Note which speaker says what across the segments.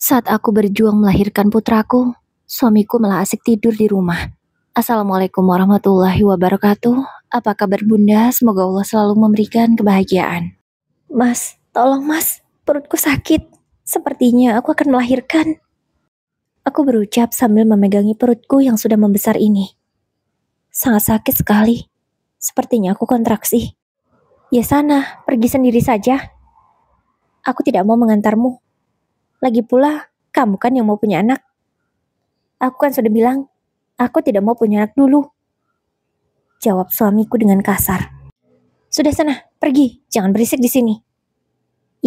Speaker 1: Saat aku berjuang melahirkan putraku, suamiku malah asik tidur di rumah. Assalamualaikum warahmatullahi wabarakatuh. Apa kabar bunda? Semoga Allah selalu memberikan kebahagiaan. Mas, tolong mas, perutku sakit. Sepertinya aku akan melahirkan. Aku berucap sambil memegangi perutku yang sudah membesar ini. Sangat sakit sekali. Sepertinya aku kontraksi. Ya sana, pergi sendiri saja. Aku tidak mau mengantarmu. Lagi pula, kamu kan yang mau punya anak. Aku kan sudah bilang, aku tidak mau punya anak dulu. Jawab suamiku dengan kasar. Sudah sana, pergi, jangan berisik di sini.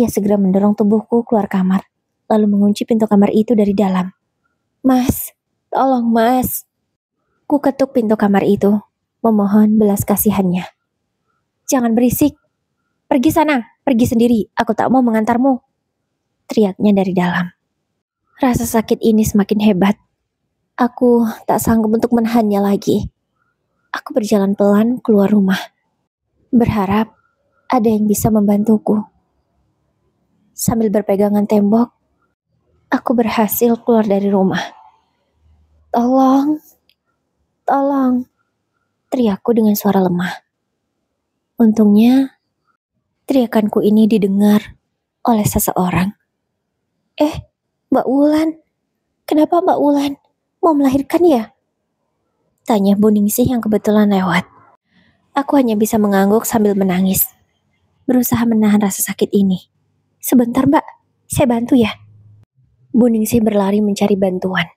Speaker 1: Ia segera mendorong tubuhku keluar kamar, lalu mengunci pintu kamar itu dari dalam. Mas, tolong mas. Ku ketuk pintu kamar itu, memohon belas kasihannya. Jangan berisik. Pergi sana, pergi sendiri, aku tak mau mengantarmu. Teriaknya dari dalam. Rasa sakit ini semakin hebat. Aku tak sanggup untuk menahannya lagi. Aku berjalan pelan keluar rumah. Berharap ada yang bisa membantuku. Sambil berpegangan tembok, aku berhasil keluar dari rumah. Tolong, tolong, teriakku dengan suara lemah. Untungnya, teriakanku ini didengar oleh seseorang. Mbak Wulan, kenapa Mbak Wulan? Mau melahirkan ya? Tanya Bu Ningsih yang kebetulan lewat. Aku hanya bisa mengangguk sambil menangis. Berusaha menahan rasa sakit ini. Sebentar mbak, saya bantu ya. Bu Ningsih berlari mencari bantuan.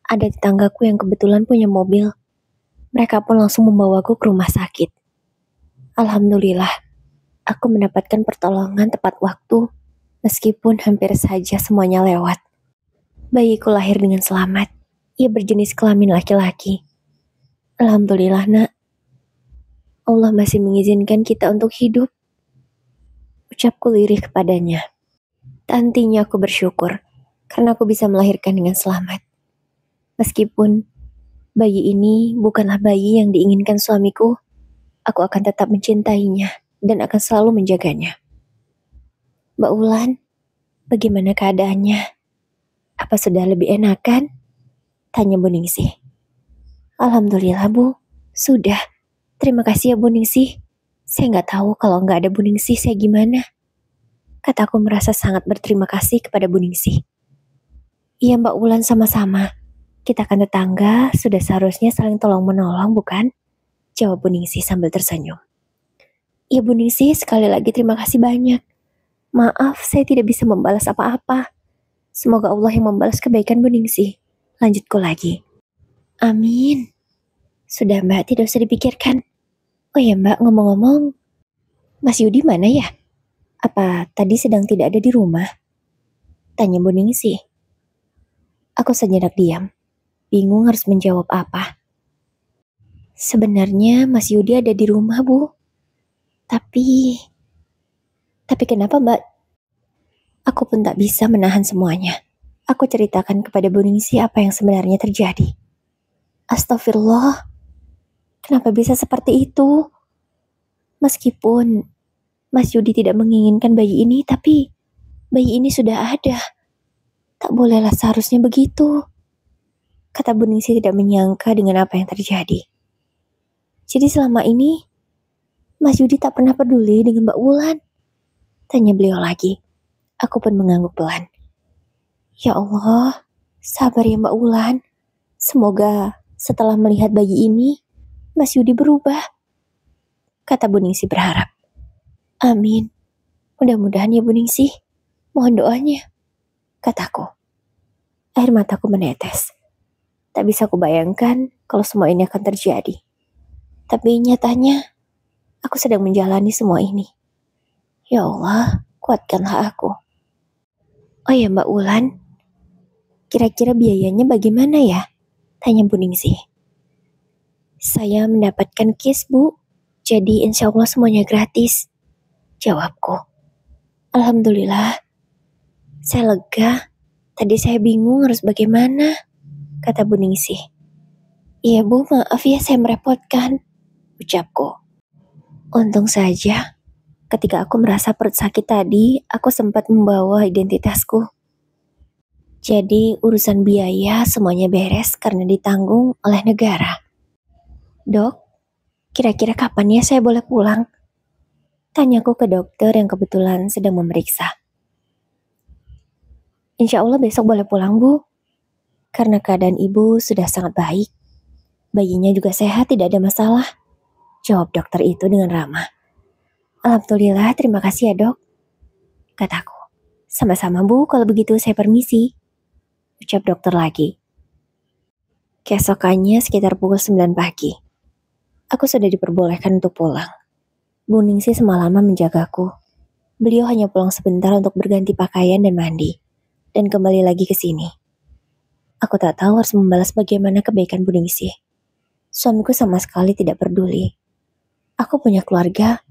Speaker 1: Ada tetanggaku yang kebetulan punya mobil. Mereka pun langsung membawaku ke rumah sakit. Alhamdulillah, aku mendapatkan pertolongan tepat waktu, meskipun hampir saja semuanya lewat. Bayiku lahir dengan selamat. Ia berjenis kelamin laki-laki. Alhamdulillah nak. Allah masih mengizinkan kita untuk hidup. Ucapku lirih kepadanya. Tantinya aku bersyukur karena aku bisa melahirkan dengan selamat. Meskipun bayi ini bukanlah bayi yang diinginkan suamiku, aku akan tetap mencintainya dan akan selalu menjaganya. Mbak Wulan, bagaimana keadaannya? Apa sudah lebih enakan? Tanya Bu Ningsih. Alhamdulillah Bu, sudah. Terima kasih ya Bu Ningsih. Saya nggak tahu kalau nggak ada Bu Ningsih saya gimana. Kataku merasa sangat berterima kasih kepada Bu Ningsih. Iya Mbak Wulan, sama-sama. Kita kan tetangga, sudah seharusnya saling tolong-menolong bukan? Jawab Bu Ningsih sambil tersenyum. Iya Bu Ningsih, sekali lagi terima kasih banyak. Maaf, saya tidak bisa membalas apa-apa. Semoga Allah yang membalas kebaikan Bu Ningsih. Lanjutku lagi. Amin. Sudah Mbak, tidak usah dipikirkan. Oh ya Mbak, ngomong-ngomong, Mas Yudi mana ya? Apa tadi sedang tidak ada di rumah? Tanya Bu Ningsih. Aku sejenak diam, bingung harus menjawab apa. Sebenarnya Mas Yudi ada di rumah Bu. Tapi kenapa Mbak? Aku pun tak bisa menahan semuanya. Aku ceritakan kepada Bu Ningsih apa yang sebenarnya terjadi. Astagfirullah, kenapa bisa seperti itu? Meskipun Mas Yudi tidak menginginkan bayi ini, tapi bayi ini sudah ada. Tak bolehlah seharusnya begitu. Kata Bu Ningsih tidak menyangka dengan apa yang terjadi. Jadi selama ini, Mas Yudi tak pernah peduli dengan Mbak Wulan? Tanya beliau lagi. Aku pun mengangguk pelan. Ya Allah, sabar ya Mbak Wulan. Semoga setelah melihat bayi ini, Mas Yudi berubah. Kata Bu Ningsih berharap. Amin. Mudah-mudahan ya Bu Ningsih. Mohon doanya. Kataku. Air mataku menetes. Tak bisa kubayangkan kalau semua ini akan terjadi. Tapi nyatanya, aku sedang menjalani semua ini. Ya Allah, kuatkanlah aku. Oh ya Mbak Wulan, kira-kira biayanya bagaimana ya? Tanya Bu Ningsih. Saya mendapatkan kis Bu, jadi insya Allah semuanya gratis. Jawabku. Alhamdulillah. Saya lega. Tadi saya bingung harus bagaimana. Kata Bu Ningsih. Iya Bu, maaf ya saya merepotkan. Ucapku. Untung saja, ketika aku merasa perut sakit tadi, aku sempat membawa identitasku. Jadi urusan biaya semuanya beres karena ditanggung oleh negara. Dok, kira-kira kapan ya saya boleh pulang? Tanyaku ke dokter yang kebetulan sedang memeriksa. Insya Allah besok boleh pulang, Bu. Karena keadaan ibu sudah sangat baik. Bayinya juga sehat, tidak ada masalah. Jawab dokter itu dengan ramah. Alhamdulillah, terima kasih ya dok, kataku. Sama-sama Bu, kalau begitu saya permisi, ucap dokter lagi. Keesokannya sekitar pukul 9 pagi. Aku sudah diperbolehkan untuk pulang. Bu Ningsih semalaman menjagaku. Beliau hanya pulang sebentar untuk berganti pakaian dan mandi. Dan kembali lagi ke sini. Aku tak tahu harus membalas bagaimana kebaikan Bu Ningsih. Suamiku sama sekali tidak peduli. Aku punya keluarga,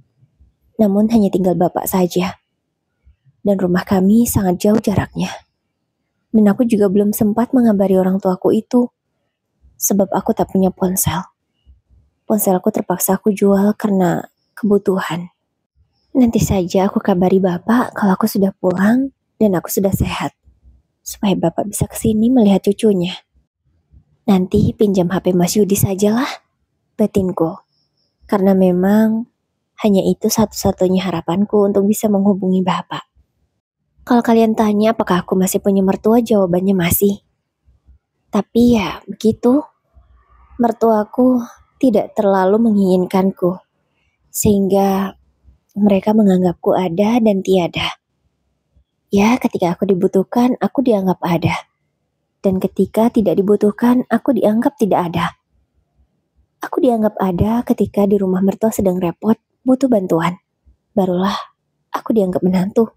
Speaker 1: namun hanya tinggal bapak saja. Dan rumah kami sangat jauh jaraknya. Dan aku juga belum sempat mengabari orang tuaku itu, sebab aku tak punya ponsel. Ponselku terpaksa aku jual karena kebutuhan. Nanti saja aku kabari bapak kalau aku sudah pulang dan aku sudah sehat, supaya bapak bisa kesini melihat cucunya. Nanti pinjam HP Mas Yudi sajalah, batinku. Karena memang hanya itu satu-satunya harapanku untuk bisa menghubungi bapak. Kalau kalian tanya apakah aku masih punya mertua, jawabannya masih. Tapi ya begitu, mertuaku tidak terlalu menginginkanku, sehingga mereka menganggapku ada dan tiada. Ya, ketika aku dibutuhkan, aku dianggap ada. Dan ketika tidak dibutuhkan, aku dianggap tidak ada. Aku dianggap ada ketika di rumah mertua sedang repot, butuh bantuan. Barulah aku dianggap menantu.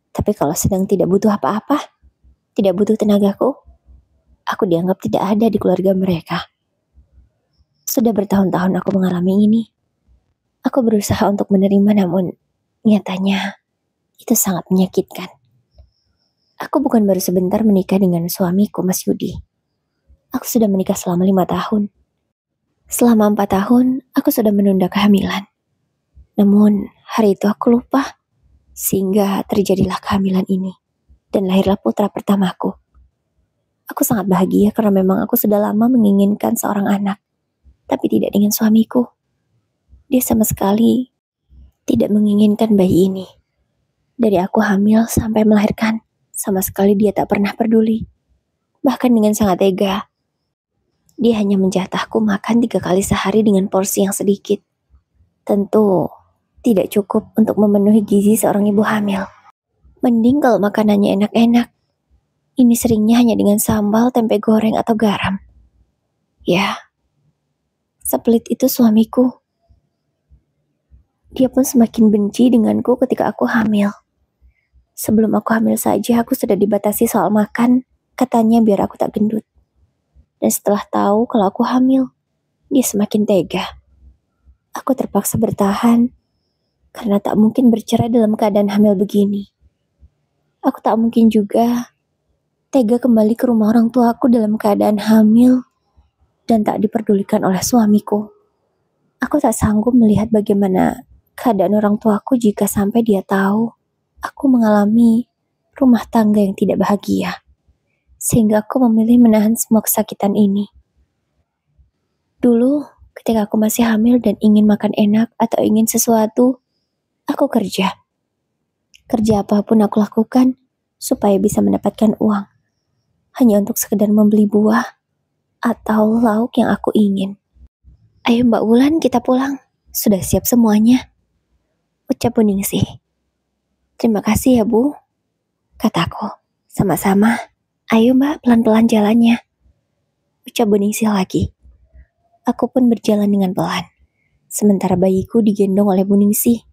Speaker 1: Tapi kalau sedang tidak butuh apa-apa, tidak butuh tenagaku, aku dianggap tidak ada di keluarga mereka. Sudah bertahun-tahun aku mengalami ini. Aku berusaha untuk menerima, namun nyatanya itu sangat menyakitkan. Aku bukan baru sebentar menikah dengan suamiku, Mas Yudi. Aku sudah menikah selama 5 tahun. Selama 4 tahun, aku sudah menunda kehamilan. Namun, hari itu aku lupa. Sehingga terjadilah kehamilan ini. Dan lahirlah putra pertamaku. Aku sangat bahagia karena memang aku sudah lama menginginkan seorang anak. Tapi tidak dengan suamiku. Dia sama sekali tidak menginginkan bayi ini. Dari aku hamil sampai melahirkan, sama sekali dia tak pernah peduli. Bahkan dengan sangat tega. Dia hanya menjatahku makan 3 kali sehari dengan porsi yang sedikit. Tentu tidak cukup untuk memenuhi gizi seorang ibu hamil. Mending kalau makanannya enak-enak. Ini seringnya hanya dengan sambal, tempe goreng, atau garam. Ya, sepelit itu suamiku. Dia pun semakin benci denganku ketika aku hamil. Sebelum aku hamil saja, aku sudah dibatasi soal makan. Katanya biar aku tak gendut. Dan setelah tahu kalau aku hamil, dia semakin tega. Aku terpaksa bertahan, karena tak mungkin bercerai dalam keadaan hamil begini. Aku tak mungkin juga tega kembali ke rumah orang tuaku dalam keadaan hamil dan tak diperdulikan oleh suamiku. Aku tak sanggup melihat bagaimana keadaan orang tuaku jika sampai dia tahu aku mengalami rumah tangga yang tidak bahagia. Sehingga aku memilih menahan semua kesakitan ini. Dulu, ketika aku masih hamil dan ingin makan enak atau ingin sesuatu, aku kerja. Kerja apapun aku lakukan supaya bisa mendapatkan uang. Hanya untuk sekedar membeli buah atau lauk yang aku ingin. Ayo Mbak Wulan, kita pulang. Sudah siap semuanya, ucap Bu Ningsih. Terima kasih ya Bu, kataku. Sama-sama. Ayo Mbak, pelan-pelan jalannya, ucap Bu Ningsih lagi. Aku pun berjalan dengan pelan. Sementara bayiku digendong oleh Bu Ningsih.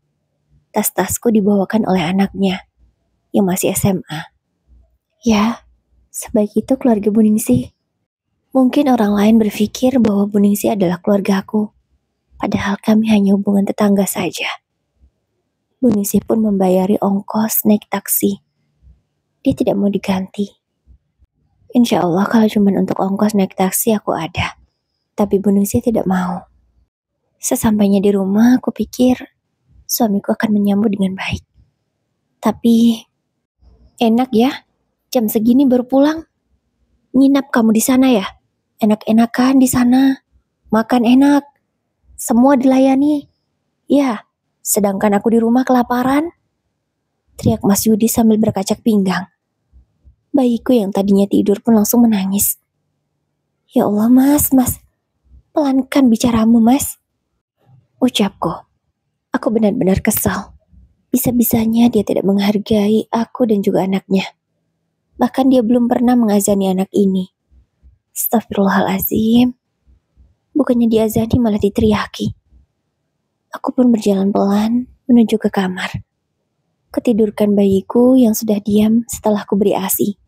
Speaker 1: Tas-tasku dibawakan oleh anaknya yang masih SMA. Ya, sebaik itu keluarga Bu Ningsih. Mungkin orang lain berpikir bahwa Bu Ningsih adalah keluargaku. Padahal kami hanya hubungan tetangga saja. Bu Ningsih pun membayari ongkos naik taksi. Dia tidak mau diganti. Insya Allah kalau cuma untuk ongkos naik taksi aku ada. Tapi Bu Ningsih tidak mau. Sesampainya di rumah aku pikir suamiku akan menyambut dengan baik. Tapi enak ya, Jam segini baru pulang? Nginap kamu di sana ya? Enak-enakan di sana. Makan enak. Semua dilayani. Ya, sedangkan aku di rumah kelaparan. Teriak Mas Yudi sambil berkacak pinggang. Bayiku yang tadinya tidur pun langsung menangis. Ya Allah mas. Pelankan bicaramu mas. Ucapku. Aku benar-benar kesal. Bisa-bisanya dia tidak menghargai aku dan juga anaknya. Bahkan dia belum pernah mengazani anak ini. Astagfirullahalazim. Bukannya diazani malah diteriaki. Aku pun berjalan pelan menuju ke kamar. Ketidurkan bayiku yang sudah diam setelah ku beri ASI.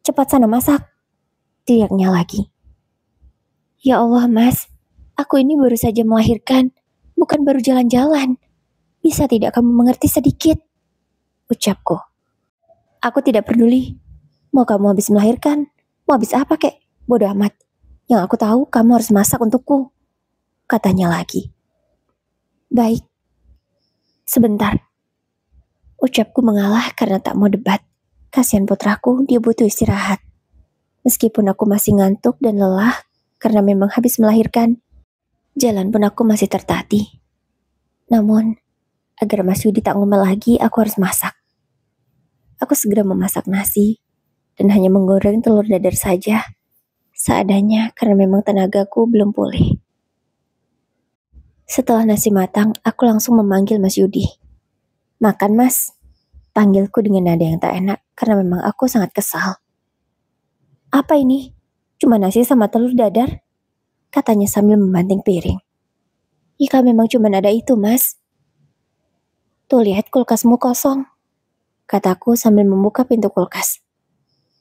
Speaker 1: Cepat sana masak, teriaknya lagi. Ya Allah mas, aku ini baru saja melahirkan, bukan baru jalan-jalan. Bisa tidak kamu mengerti sedikit? Ucapku. Aku tidak peduli. Mau kamu habis melahirkan, mau habis apa kek? Bodoh amat. Yang aku tahu kamu harus masak untukku. Katanya lagi. Baik. Sebentar. Ucapku mengalah karena tak mau debat. Kasihan putraku, dia butuh istirahat. Meskipun aku masih ngantuk dan lelah karena memang habis melahirkan, jalan pun aku masih tertatih. Namun, agar Mas Yudi tak ngomel lagi, aku harus masak. Aku segera memasak nasi dan hanya menggoreng telur dadar saja, seadanya karena memang tenagaku belum pulih. Setelah nasi matang, aku langsung memanggil Mas Yudi. Makan mas, panggilku dengan nada yang tak enak karena memang aku sangat kesal. Apa ini? Cuma nasi sama telur dadar? Katanya sambil membanting piring. Jika memang cuma ada itu mas. Tuh lihat kulkasmu kosong, kataku sambil membuka pintu kulkas.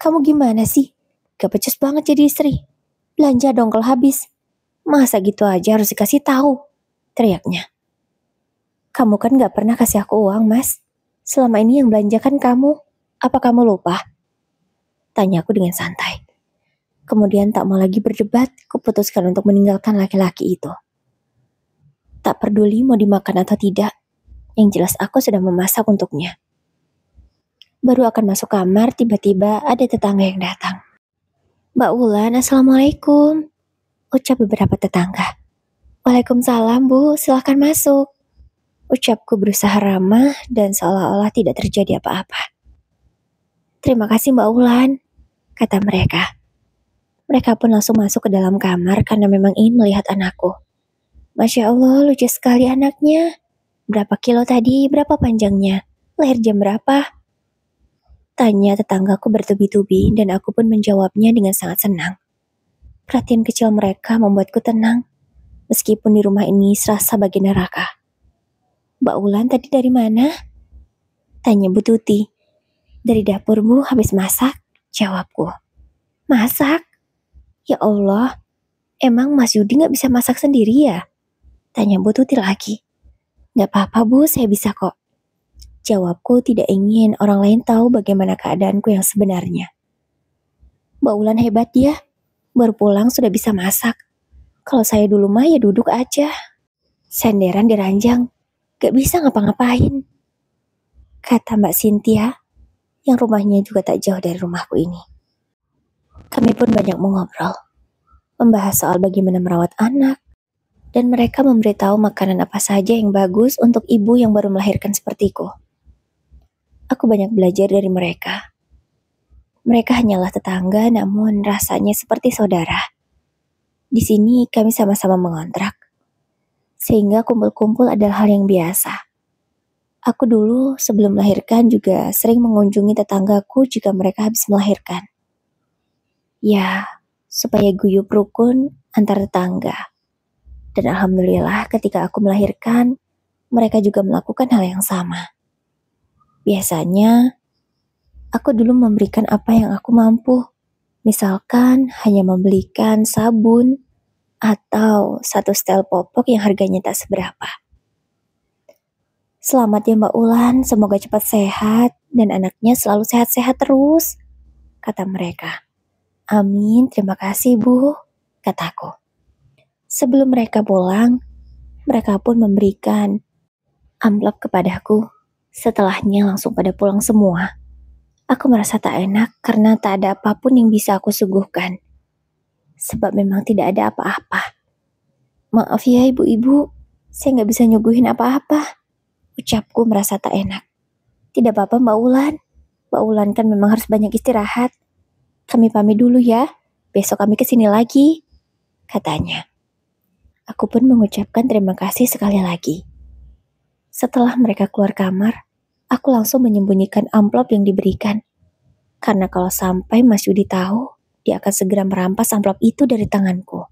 Speaker 1: Kamu gimana sih? Gak becus banget jadi istri. Belanja dong kalau habis. Masa gitu aja harus dikasih tahu? Teriaknya. Kamu kan gak pernah kasih aku uang mas. Selama ini yang belanjakan kamu. Apa kamu lupa? Tanyaku dengan santai. Kemudian tak mau lagi berdebat, kuputuskan untuk meninggalkan laki-laki itu. Tak peduli mau dimakan atau tidak, yang jelas aku sudah memasak untuknya. Baru akan masuk kamar, tiba-tiba ada tetangga yang datang. Mbak Wulan, Assalamualaikum. Ucap beberapa tetangga. Waalaikumsalam Bu, silahkan masuk. Ucapku berusaha ramah dan seolah-olah tidak terjadi apa-apa. Terima kasih Mbak Wulan, kata mereka. Mereka pun langsung masuk ke dalam kamar karena memang ingin melihat anakku. Masya Allah, lucu sekali anaknya. Berapa kilo tadi, berapa panjangnya? Lahir jam berapa? Tanya tetanggaku bertubi-tubi dan aku pun menjawabnya dengan sangat senang. Perhatian kecil mereka membuatku tenang, meskipun di rumah ini serasa bagai neraka. Mbak Wulan tadi dari mana? Tanya Bu Tuti. Dari dapur Bu, habis masak, jawabku. Masak? Ya Allah, emang Mas Yudi gak bisa masak sendiri ya? Tanya Bu Tuti lagi. Gak apa-apa Bu, saya bisa kok. Jawabku tidak ingin orang lain tahu bagaimana keadaanku yang sebenarnya. Mbak Wulan hebat ya, baru pulang sudah bisa masak. Kalau saya dulu mah ya duduk aja. Senderan di ranjang, gak bisa ngapa-ngapain. Kata Mbak Cynthia, yang rumahnya juga tak jauh dari rumahku ini. Kami pun banyak mengobrol, membahas soal bagaimana merawat anak, dan mereka memberitahu makanan apa saja yang bagus untuk ibu yang baru melahirkan sepertiku. Aku banyak belajar dari mereka. Mereka hanyalah tetangga, namun rasanya seperti saudara. Di sini kami sama-sama mengontrak, sehingga kumpul-kumpul adalah hal yang biasa. Aku dulu sebelum melahirkan juga sering mengunjungi tetanggaku jika mereka habis melahirkan. Ya, supaya guyup rukun antar tetangga. Dan alhamdulillah ketika aku melahirkan, mereka juga melakukan hal yang sama. Biasanya, aku dulu memberikan apa yang aku mampu. Misalkan hanya membelikan sabun atau satu setel popok yang harganya tak seberapa. Selamat ya Mbak Ulan, semoga cepat sehat dan anaknya selalu sehat-sehat terus, kata mereka. Amin, terima kasih Bu, kataku. Sebelum mereka pulang, mereka pun memberikan amplop kepadaku. Setelahnya langsung pada pulang semua. Aku merasa tak enak karena tak ada apapun yang bisa aku suguhkan. Sebab memang tidak ada apa-apa. Maaf ya ibu-ibu, saya nggak bisa nyuguhin apa-apa. Ucapku merasa tak enak. Tidak apa-apa Mbak Wulan. Mbak Wulan kan memang harus banyak istirahat. Kami pamit dulu ya. Besok kami kesini lagi, katanya. Aku pun mengucapkan terima kasih sekali lagi. Setelah mereka keluar kamar, aku langsung menyembunyikan amplop yang diberikan. Karena kalau sampai Mas Yudi tahu, dia akan segera merampas amplop itu dari tanganku.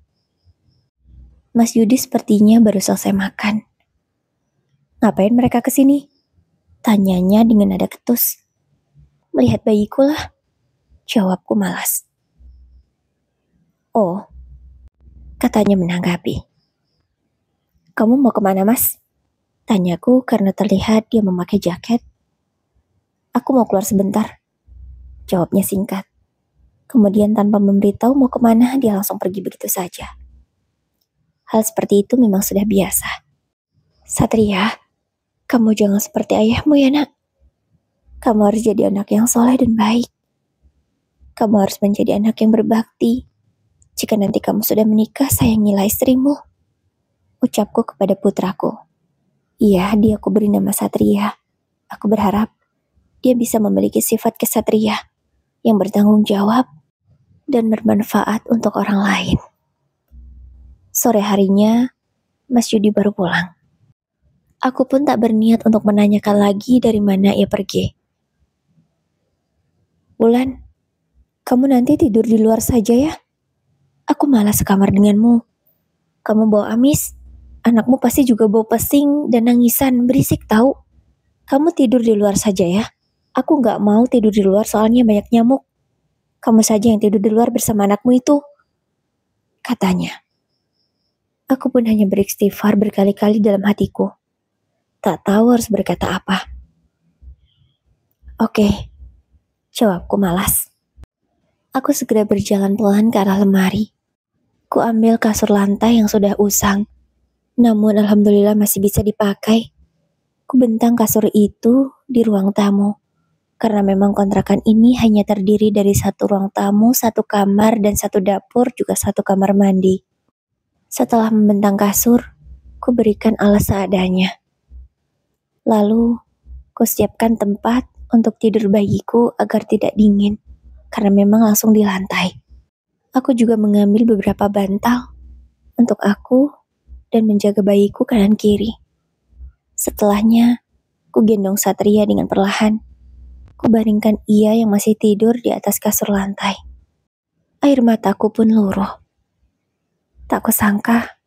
Speaker 1: Mas Yudi sepertinya baru selesai makan. Ngapain mereka kesini? Tanyanya dengan nada ketus. Melihat bayiku lah, jawabku malas. Oh, katanya menanggapi. Kamu mau kemana mas? Tanyaku karena terlihat dia memakai jaket. Aku mau keluar sebentar. Jawabnya singkat. Kemudian tanpa memberitahu mau kemana, dia langsung pergi begitu saja. Hal seperti itu memang sudah biasa. Satria, kamu jangan seperti ayahmu ya nak. Kamu harus jadi anak yang soleh dan baik. Kamu harus menjadi anak yang berbakti. Jika nanti kamu sudah menikah, sayangilah istrimu. Ucapku kepada putraku. Iya, dia aku beri nama Satria. Aku berharap dia bisa memiliki sifat kesatria yang bertanggung jawab dan bermanfaat untuk orang lain. Sore harinya, Mas Yudi baru pulang. Aku pun tak berniat untuk menanyakan lagi dari mana ia pergi. Wulan, kamu nanti tidur di luar saja ya. Aku malas sekamar denganmu. Kamu bawa amis, anakmu pasti juga bawa pesing dan nangisan, berisik tahu. Kamu tidur di luar saja ya. Aku gak mau tidur di luar soalnya banyak nyamuk. Kamu saja yang tidur di luar bersama anakmu itu, katanya. Aku pun hanya beristighfar berkali-kali dalam hatiku. Tak tahu harus berkata apa. Oke, jawabku malas. Aku segera berjalan pelan ke arah lemari. Ku ambil kasur lantai yang sudah usang, namun alhamdulillah masih bisa dipakai. Ku bentang kasur itu di ruang tamu, karena memang kontrakan ini hanya terdiri dari satu ruang tamu, satu kamar, dan satu dapur, juga satu kamar mandi. Setelah membentang kasur, ku berikan alas seadanya. Lalu, ku siapkan tempat untuk tidur bayiku agar tidak dingin, karena memang langsung di lantai. Aku juga mengambil beberapa bantal untuk aku dan menjaga bayiku kanan kiri. Setelahnya, ku gendong Satria dengan perlahan. Ku baringkan ia yang masih tidur di atas kasur lantai. Air mataku pun luruh. Tak kusangka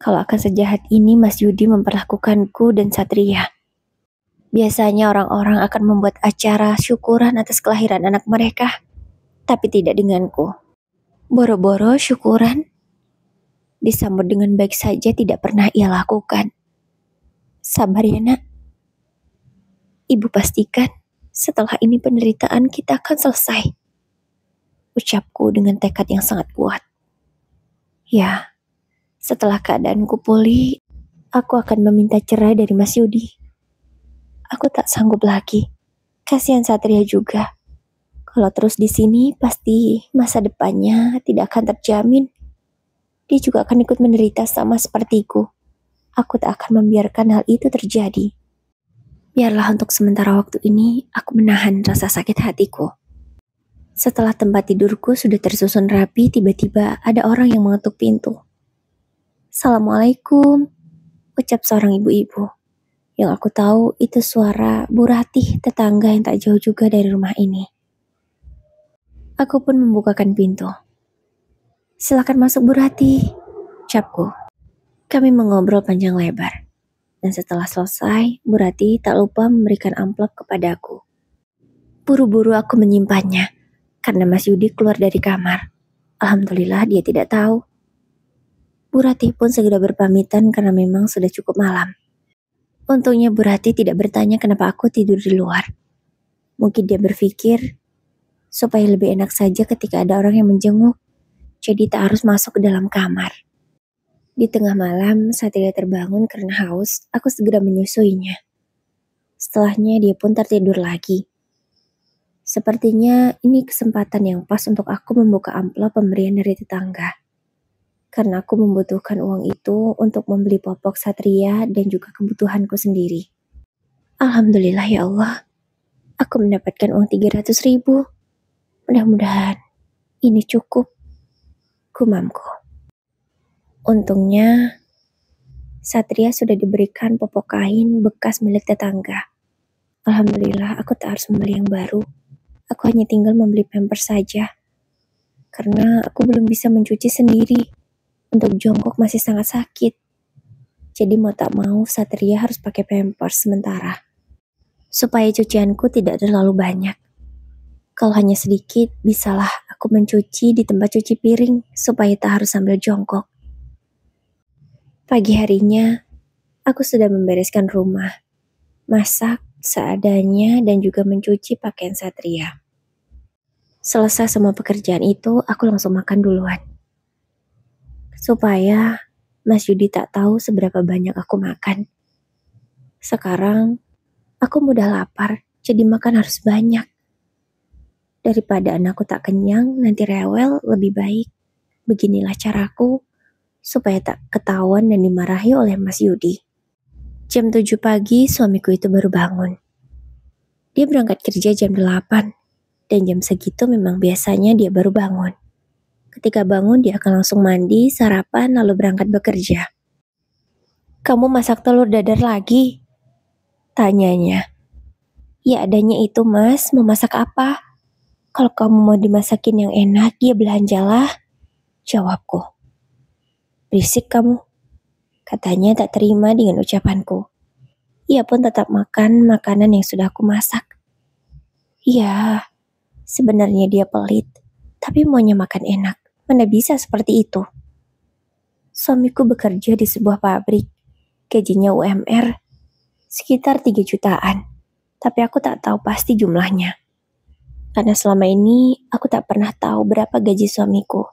Speaker 1: kalau akan sejahat ini Mas Yudi memperlakukanku dan Satria. Biasanya orang-orang akan membuat acara syukuran atas kelahiran anak mereka, tapi tidak denganku. Boro-boro syukuran disambut dengan baik saja tidak pernah ia lakukan. Sabar ya nak. Ibu pastikan setelah ini penderitaan kita akan selesai. Ucapku dengan tekad yang sangat kuat. Ya, setelah keadaanku pulih, aku akan meminta cerai dari Mas Yudi. Aku tak sanggup lagi. Kasihan Satria juga. Kalau terus di sini, pasti masa depannya tidak akan terjamin. Dia juga akan ikut menderita sama sepertiku. Aku tak akan membiarkan hal itu terjadi. Biarlah untuk sementara waktu ini, aku menahan rasa sakit hatiku. Setelah tempat tidurku sudah tersusun rapi, tiba-tiba ada orang yang mengetuk pintu. Assalamualaikum, ucap seorang ibu-ibu. Yang aku tahu itu suara Bu Ratih, tetangga yang tak jauh juga dari rumah ini. Aku pun membukakan pintu. Silakan masuk Bu Ratih, ucapku. Kami mengobrol panjang lebar. Dan setelah selesai, Bu Ratih tak lupa memberikan amplop kepadaku. Buru-buru aku menyimpannya, karena Mas Yudi keluar dari kamar. Alhamdulillah dia tidak tahu. Bu Ratih pun segera berpamitan karena memang sudah cukup malam. Untungnya Bu Ratih tidak bertanya kenapa aku tidur di luar. Mungkin dia berpikir supaya lebih enak saja ketika ada orang yang menjenguk, jadi tak harus masuk ke dalam kamar. Di tengah malam, saat dia terbangun karena haus, aku segera menyusuinya. Setelahnya dia pun tertidur lagi. Sepertinya ini kesempatan yang pas untuk aku membuka amplop pemberian dari tetangga. Karena aku membutuhkan uang itu untuk membeli popok Satria dan juga kebutuhanku sendiri. Alhamdulillah ya Allah, aku mendapatkan uang 300.000. Mudah-mudahan ini cukup, gumamku. Untungnya, Satria sudah diberikan popok kain bekas milik tetangga. Alhamdulillah aku tak harus membeli yang baru. Aku hanya tinggal membeli pampers saja. Karena aku belum bisa mencuci sendiri. Untuk jongkok masih sangat sakit. Jadi mau tak mau Satria harus pakai pampers sementara. Supaya cucianku tidak terlalu banyak. Kalau hanya sedikit, bisalah aku mencuci di tempat cuci piring supaya tak harus sambil jongkok. Pagi harinya, aku sudah membereskan rumah, masak seadanya dan juga mencuci pakaian Satria. Selesai semua pekerjaan itu, aku langsung makan duluan. Supaya Mas Yudi tak tahu seberapa banyak aku makan. Sekarang, aku mudah lapar, jadi makan harus banyak. Daripada anakku tak kenyang, nanti rewel, lebih baik. Beginilah caraku, supaya tak ketahuan dan dimarahi oleh Mas Yudi. Jam 7 pagi, suamiku itu baru bangun. Dia berangkat kerja jam 8, dan jam segitu memang biasanya dia baru bangun. Ketika bangun, dia akan langsung mandi, sarapan, lalu berangkat bekerja. Kamu masak telur dadar lagi? Tanyanya. Ya adanya itu mas, mau masak apa? Kalau kamu mau dimasakin yang enak, ya belanjalah. Jawabku. Berisik kamu. Katanya tak terima dengan ucapanku. Ia pun tetap makan makanan yang sudah aku masak. Ya, sebenarnya dia pelit, tapi maunya makan enak. Mana bisa seperti itu? Suamiku bekerja di sebuah pabrik. Gajinya UMR, sekitar 3 jutaan. Tapi aku tak tahu pasti jumlahnya. Karena selama ini aku tak pernah tahu berapa gaji suamiku.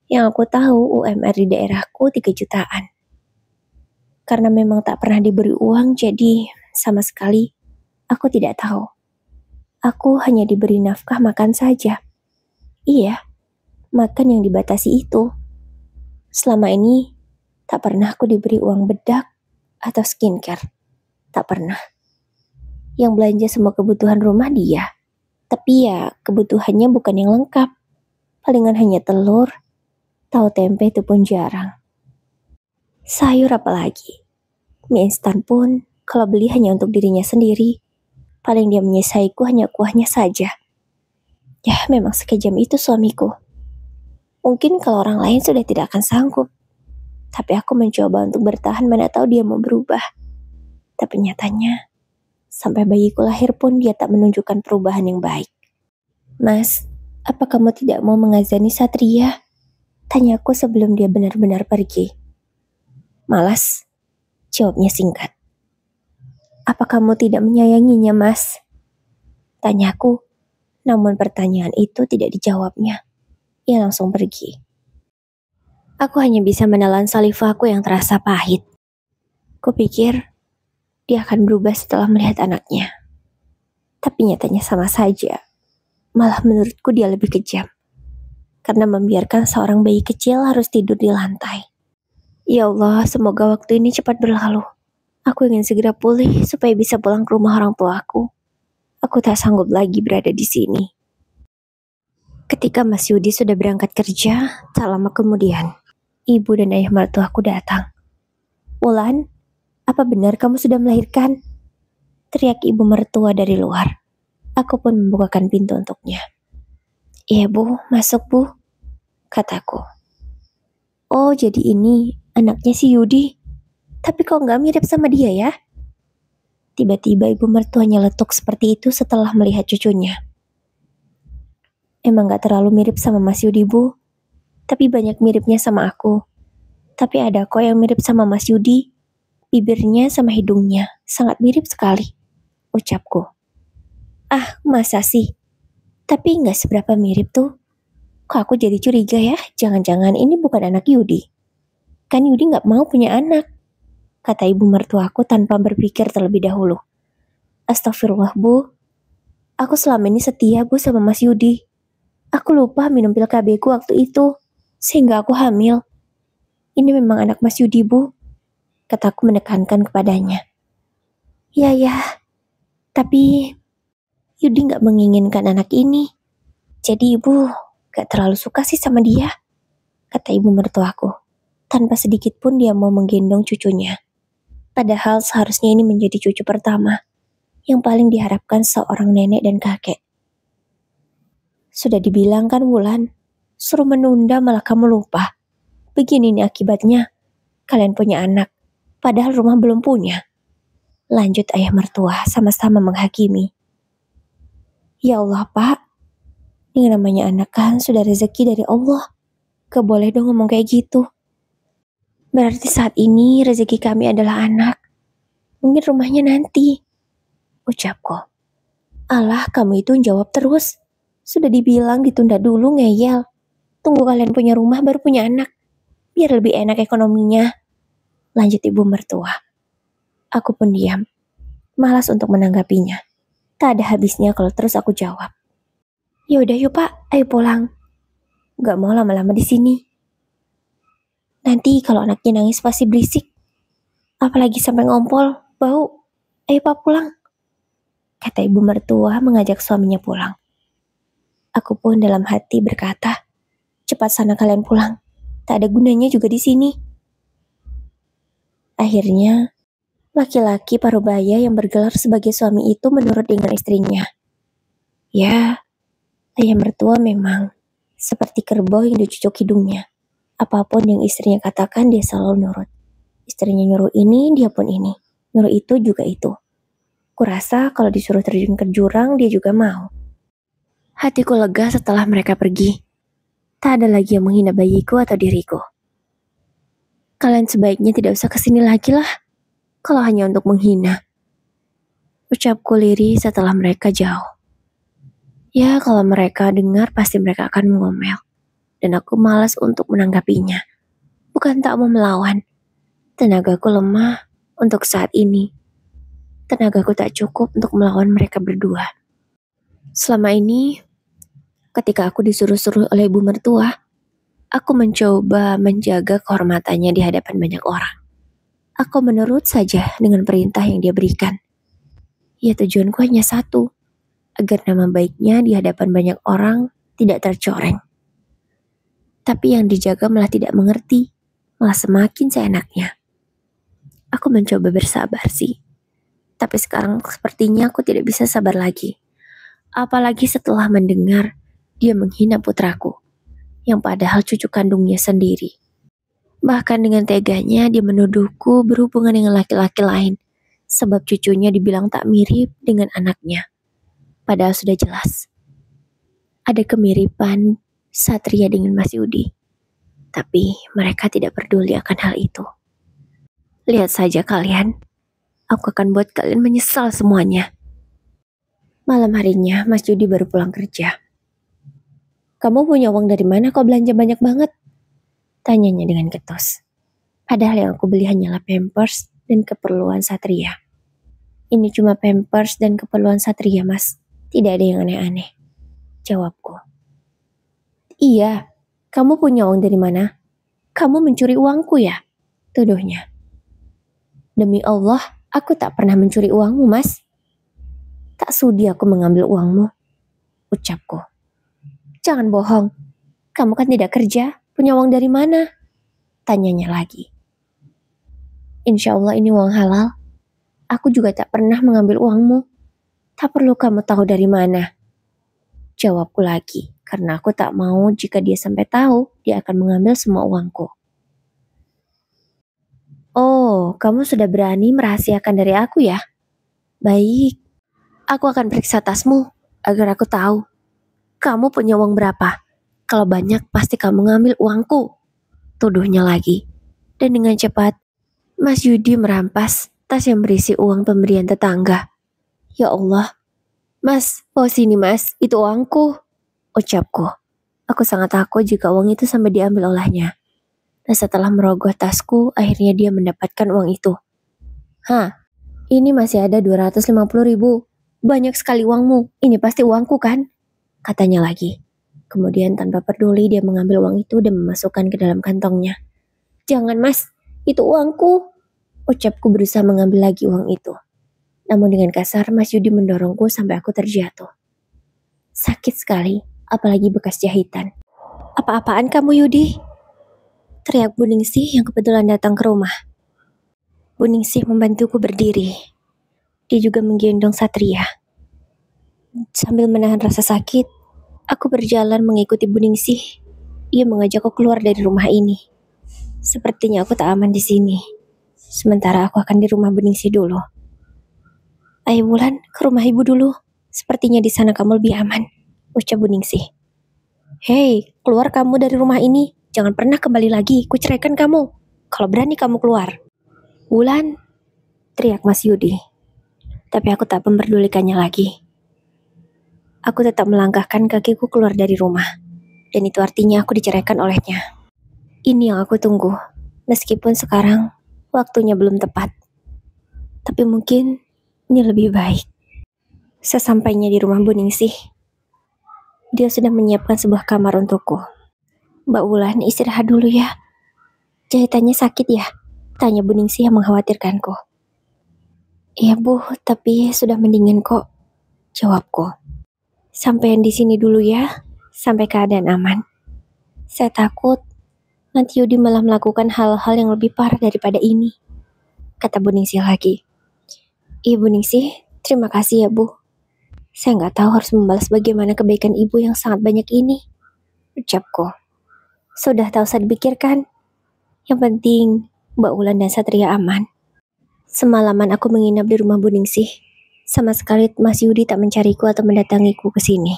Speaker 1: Yang aku tahu UMR di daerahku 3 jutaan. Karena memang tak pernah diberi uang, jadi sama sekali aku tidak tahu. Aku hanya diberi nafkah makan saja. Iya, makan yang dibatasi itu. Selama ini tak pernah aku diberi uang bedak atau skincare. Tak pernah. Yang belanja semua kebutuhan rumah dia. Tapi ya kebutuhannya bukan yang lengkap. Palingan hanya telur, tahu tempe itu pun jarang. Sayur apalagi. Mie instan pun kalau beli hanya untuk dirinya sendiri. Paling dia menyisaiku hanya kuahnya saja. Ya memang sekejam itu suamiku. Mungkin kalau orang lain sudah tidak akan sanggup. Tapi aku mencoba untuk bertahan, mana tahu dia mau berubah. Tapi nyatanya, sampai bayiku lahir pun dia tak menunjukkan perubahan yang baik. Mas, apa kamu tidak mau mengazani Satria? Tanyaku sebelum dia benar-benar pergi. Malas, jawabnya singkat. Apa kamu tidak menyayanginya, Mas? Tanyaku, namun pertanyaan itu tidak dijawabnya. Ia langsung pergi. Aku hanya bisa menelan salivahku yang terasa pahit. Kupikir dia akan berubah setelah melihat anaknya. Tapi nyatanya sama saja. Malah menurutku dia lebih kejam. Karena membiarkan seorang bayi kecil harus tidur di lantai. Ya Allah, semoga waktu ini cepat berlalu. Aku ingin segera pulih supaya bisa pulang ke rumah orang tuaku. Aku tak sanggup lagi berada di sini. Ketika Mas Yudi sudah berangkat kerja, tak lama kemudian, ibu dan ayah mertuaku datang. Wulan, apa benar kamu sudah melahirkan? Teriak ibu mertua dari luar. Aku pun membukakan pintu untuknya. Iya bu, masuk bu, kataku. Oh jadi ini anaknya si Yudi. Tapi kok nggak mirip sama dia ya? Tiba-tiba ibu mertuanya letuk seperti itu setelah melihat cucunya. Emang gak terlalu mirip sama Mas Yudi bu, tapi banyak miripnya sama aku. Tapi ada kok yang mirip sama Mas Yudi. Bibirnya sama hidungnya sangat mirip sekali, ucapku. Ah, masa sih? Tapi gak seberapa mirip tuh. Kok aku jadi curiga ya, jangan-jangan ini bukan anak Yudi. Kan Yudi gak mau punya anak, kata ibu mertuaku tanpa berpikir terlebih dahulu. Astagfirullah bu, Aku selama ini setia, Bu, sama Mas Yudi. Aku lupa minum pil KB ku waktu itu, sehingga aku hamil. Ini memang anak Mas Yudi, Bu, kataku menekankan kepadanya. Ya, tapi Yudi gak menginginkan anak ini. Jadi ibu gak terlalu suka sih sama dia, kata ibu mertuaku. Tanpa sedikit pun dia mau menggendong cucunya. Padahal seharusnya ini menjadi cucu pertama yang paling diharapkan seorang nenek dan kakek. Sudah dibilang kan Wulan, suruh menunda malah kamu lupa. Begini nih akibatnya, kalian punya anak, padahal rumah belum punya. Lanjut ayah mertua sama-sama menghakimi. Ya Allah Pak, ini namanya anak kan sudah rezeki dari Allah. Gak boleh dong ngomong kayak gitu. Berarti saat ini rezeki kami adalah anak. Mungkin rumahnya nanti, ucapku. Alah, kamu itu jawab terus. Sudah dibilang ditunda dulu, ngeyel. Tunggu kalian punya rumah baru punya anak. Biar lebih enak ekonominya. Lanjut ibu mertua. Aku pun diam. Malas untuk menanggapinya. Tak ada habisnya kalau terus aku jawab. Yaudah yuk Pak, ayo pulang. Gak mau lama-lama di sini. Nanti kalau anaknya nangis pasti berisik. Apalagi sampai ngompol, bau. Ayo Pak pulang. Kata ibu mertua mengajak suaminya pulang. Aku pun dalam hati berkata, cepat sana kalian pulang. Tak ada gunanya juga di sini. Akhirnya, laki-laki parubaya yang bergelar sebagai suami itu menurut dengan istrinya. Ya, ayah mertua memang seperti kerbau yang dicucuk hidungnya. Apapun yang istrinya katakan dia selalu nurut. Istrinya nyuruh ini, dia pun ini. Nyuruh itu juga itu. Kurasa kalau disuruh terjun ke jurang, dia juga mau. Hatiku lega setelah mereka pergi. Tak ada lagi yang menghina bayiku atau diriku. Kalian sebaiknya tidak usah kesini lagi lah, kalau hanya untuk menghina. Ucapku lirih setelah mereka jauh. Ya, kalau mereka dengar pasti mereka akan mengomel. Dan aku malas untuk menanggapinya. Bukan tak mau melawan. Tenagaku lemah untuk saat ini. Tenagaku tak cukup untuk melawan mereka berdua. Selama ini, ketika aku disuruh-suruh oleh ibu mertua, aku mencoba menjaga kehormatannya di hadapan banyak orang. Aku menurut saja dengan perintah yang dia berikan. Ya, tujuanku hanya satu, agar nama baiknya di hadapan banyak orang tidak tercoreng. Tapi yang dijaga malah tidak mengerti, malah semakin seenaknya. Aku mencoba bersabar sih. Tapi sekarang sepertinya aku tidak bisa sabar lagi. Apalagi setelah mendengar dia menghina putraku, yang padahal cucu kandungnya sendiri. Bahkan dengan teganya dia menuduhku berhubungan dengan laki-laki lain, sebab cucunya dibilang tak mirip dengan anaknya. Padahal sudah jelas. Ada kemiripan Satria dengan Mas Yudi. Tapi mereka tidak peduli akan hal itu. Lihat saja kalian, aku akan buat kalian menyesal semuanya. Malam harinya Mas Yudi baru pulang kerja. Kamu punya uang dari mana kok belanja banyak banget? Tanyanya dengan ketus. Padahal yang aku beli hanyalah Pampers dan keperluan Satria. Ini cuma Pampers dan keperluan Satria, Mas. Tidak ada yang aneh-aneh. Jawabku. Iya, kamu punya uang dari mana? Kamu mencuri uangku ya? Tuduhnya. Demi Allah, aku tak pernah mencuri uangmu, Mas. Tak sudi aku mengambil uangmu. Ucapku. Jangan bohong. Kamu kan tidak kerja, punya uang dari mana? Tanyanya lagi. Insya Allah ini uang halal. Aku juga tak pernah mengambil uangmu. Tak perlu kamu tahu dari mana. Jawabku lagi, karena aku tak mau jika dia sampai tahu, dia akan mengambil semua uangku. Oh, kamu sudah berani merahasiakan dari aku ya? Baik, aku akan periksa tasmu, agar aku tahu. Kamu punya uang berapa? Kalau banyak, pasti kamu ngambil uangku. Tuduhnya lagi. Dan dengan cepat, Mas Yudi merampas tas yang berisi uang pemberian tetangga. Ya Allah, Mas, bawa sini Mas, itu uangku. Ucapku. Aku sangat takut jika uang itu sampai diambil olehnya. Dan setelah merogoh tasku, akhirnya dia mendapatkan uang itu. Hah, ini masih ada 250.000. banyak sekali uangmu. Ini pasti uangku kan? Katanya lagi. Kemudian tanpa peduli dia mengambil uang itu dan memasukkan ke dalam kantongnya. Jangan mas, itu uangku. Ucapku berusaha mengambil lagi uang itu. Namun dengan kasar Mas Yudi mendorongku sampai aku terjatuh. Sakit sekali, apalagi bekas jahitan. Apa-apaan kamu Yudi? Teriak Bu Ningsih yang kebetulan datang ke rumah. Bu Ningsih membantuku berdiri. Dia juga menggendong Satria. Sambil menahan rasa sakit, aku berjalan mengikuti Bu Ningsih. Ia mengajakku keluar dari rumah ini. Sepertinya aku tak aman di sini. Sementara aku akan di rumah Bu Ningsih dulu. Ayo Wulan, ke rumah ibu dulu. Sepertinya di sana kamu lebih aman, ucap Bu Ningsih. Hei, keluar kamu dari rumah ini. Jangan pernah kembali lagi, kuceraikan kamu. Kalau berani kamu keluar. Wulan, teriak Mas Yudi. Tapi aku tak memperdulikannya lagi. Aku tetap melangkahkan kakiku keluar dari rumah. Dan itu artinya aku diceraikan olehnya. Ini yang aku tunggu. Meskipun sekarang waktunya belum tepat. Tapi mungkin ini lebih baik. Sesampainya di rumah Bu Ningsih, dia sudah menyiapkan sebuah kamar untukku. Mbak Wulan, istirahat dulu ya. Jahitannya sakit ya? Tanya Bu Ningsih yang mengkhawatirkanku. Iya Bu, tapi sudah mendingan kok, jawabku. Sampaian di sini dulu ya, sampai keadaan aman. Saya takut nanti Yudi malah melakukan hal-hal yang lebih parah daripada ini, kata Bu Ningsih lagi. Iya Bu Ningsih, terima kasih ya Bu. Saya nggak tahu harus membalas bagaimana kebaikan ibu yang sangat banyak ini, ucapku. Sudah tak usah dipikirkan. Yang penting Mbak Wulan dan Satria aman. Semalaman aku menginap di rumah Bu Ningsih. Sama sekali Mas Yudi tak mencariku atau mendatangiku ke sini.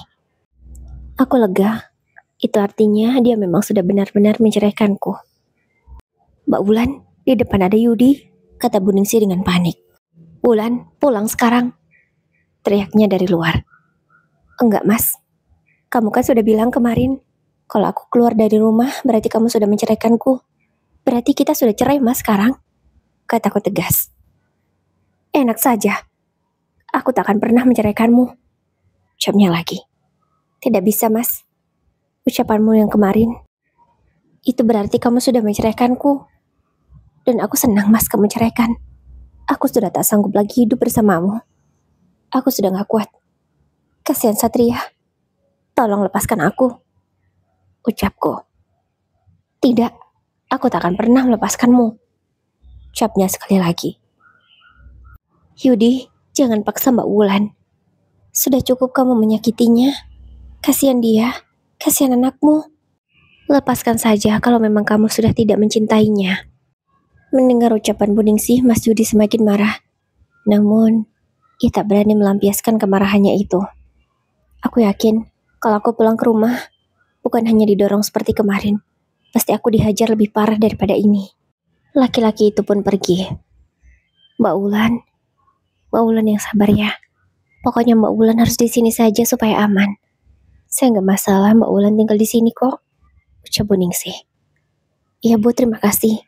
Speaker 1: Aku lega. Itu artinya dia memang sudah benar-benar menceraikanku. Mbak Wulan, di depan ada Yudi, kata Bu Ningsih dengan panik. Wulan, pulang sekarang, teriaknya dari luar. Enggak mas, kamu kan sudah bilang kemarin, kalau aku keluar dari rumah berarti kamu sudah menceraikanku. Berarti kita sudah cerai mas sekarang, kataku tegas. Enak saja, aku tak akan pernah menceraikanmu, ucapnya lagi. Tidak bisa mas, ucapanmu yang kemarin, itu berarti kamu sudah menceraikanku. Dan aku senang mas kamu ceraikan. Aku sudah tak sanggup lagi hidup bersamamu. Aku sudah gak kuat. Kasihan Satria, tolong lepaskan aku, ucapku. Tidak, aku tak akan pernah melepaskanmu, ucapnya sekali lagi. Yudi, jangan paksa Mbak Wulan. Sudah cukup kamu menyakitinya. Kasihan dia, kasihan anakmu. Lepaskan saja kalau memang kamu sudah tidak mencintainya. Mendengar ucapan Bu Ningsih, Mas Yudi semakin marah. Namun, ia tak berani melampiaskan kemarahannya itu. Aku yakin, kalau aku pulang ke rumah, bukan hanya didorong seperti kemarin. Pasti aku dihajar lebih parah daripada ini. Laki-laki itu pun pergi. Mbak Wulan yang sabar ya. Pokoknya Mbak Wulan harus di sini saja supaya aman. Saya nggak masalah Mbak Wulan tinggal di sini kok, ucap Bu Ningsih. Iya Bu, terima kasih.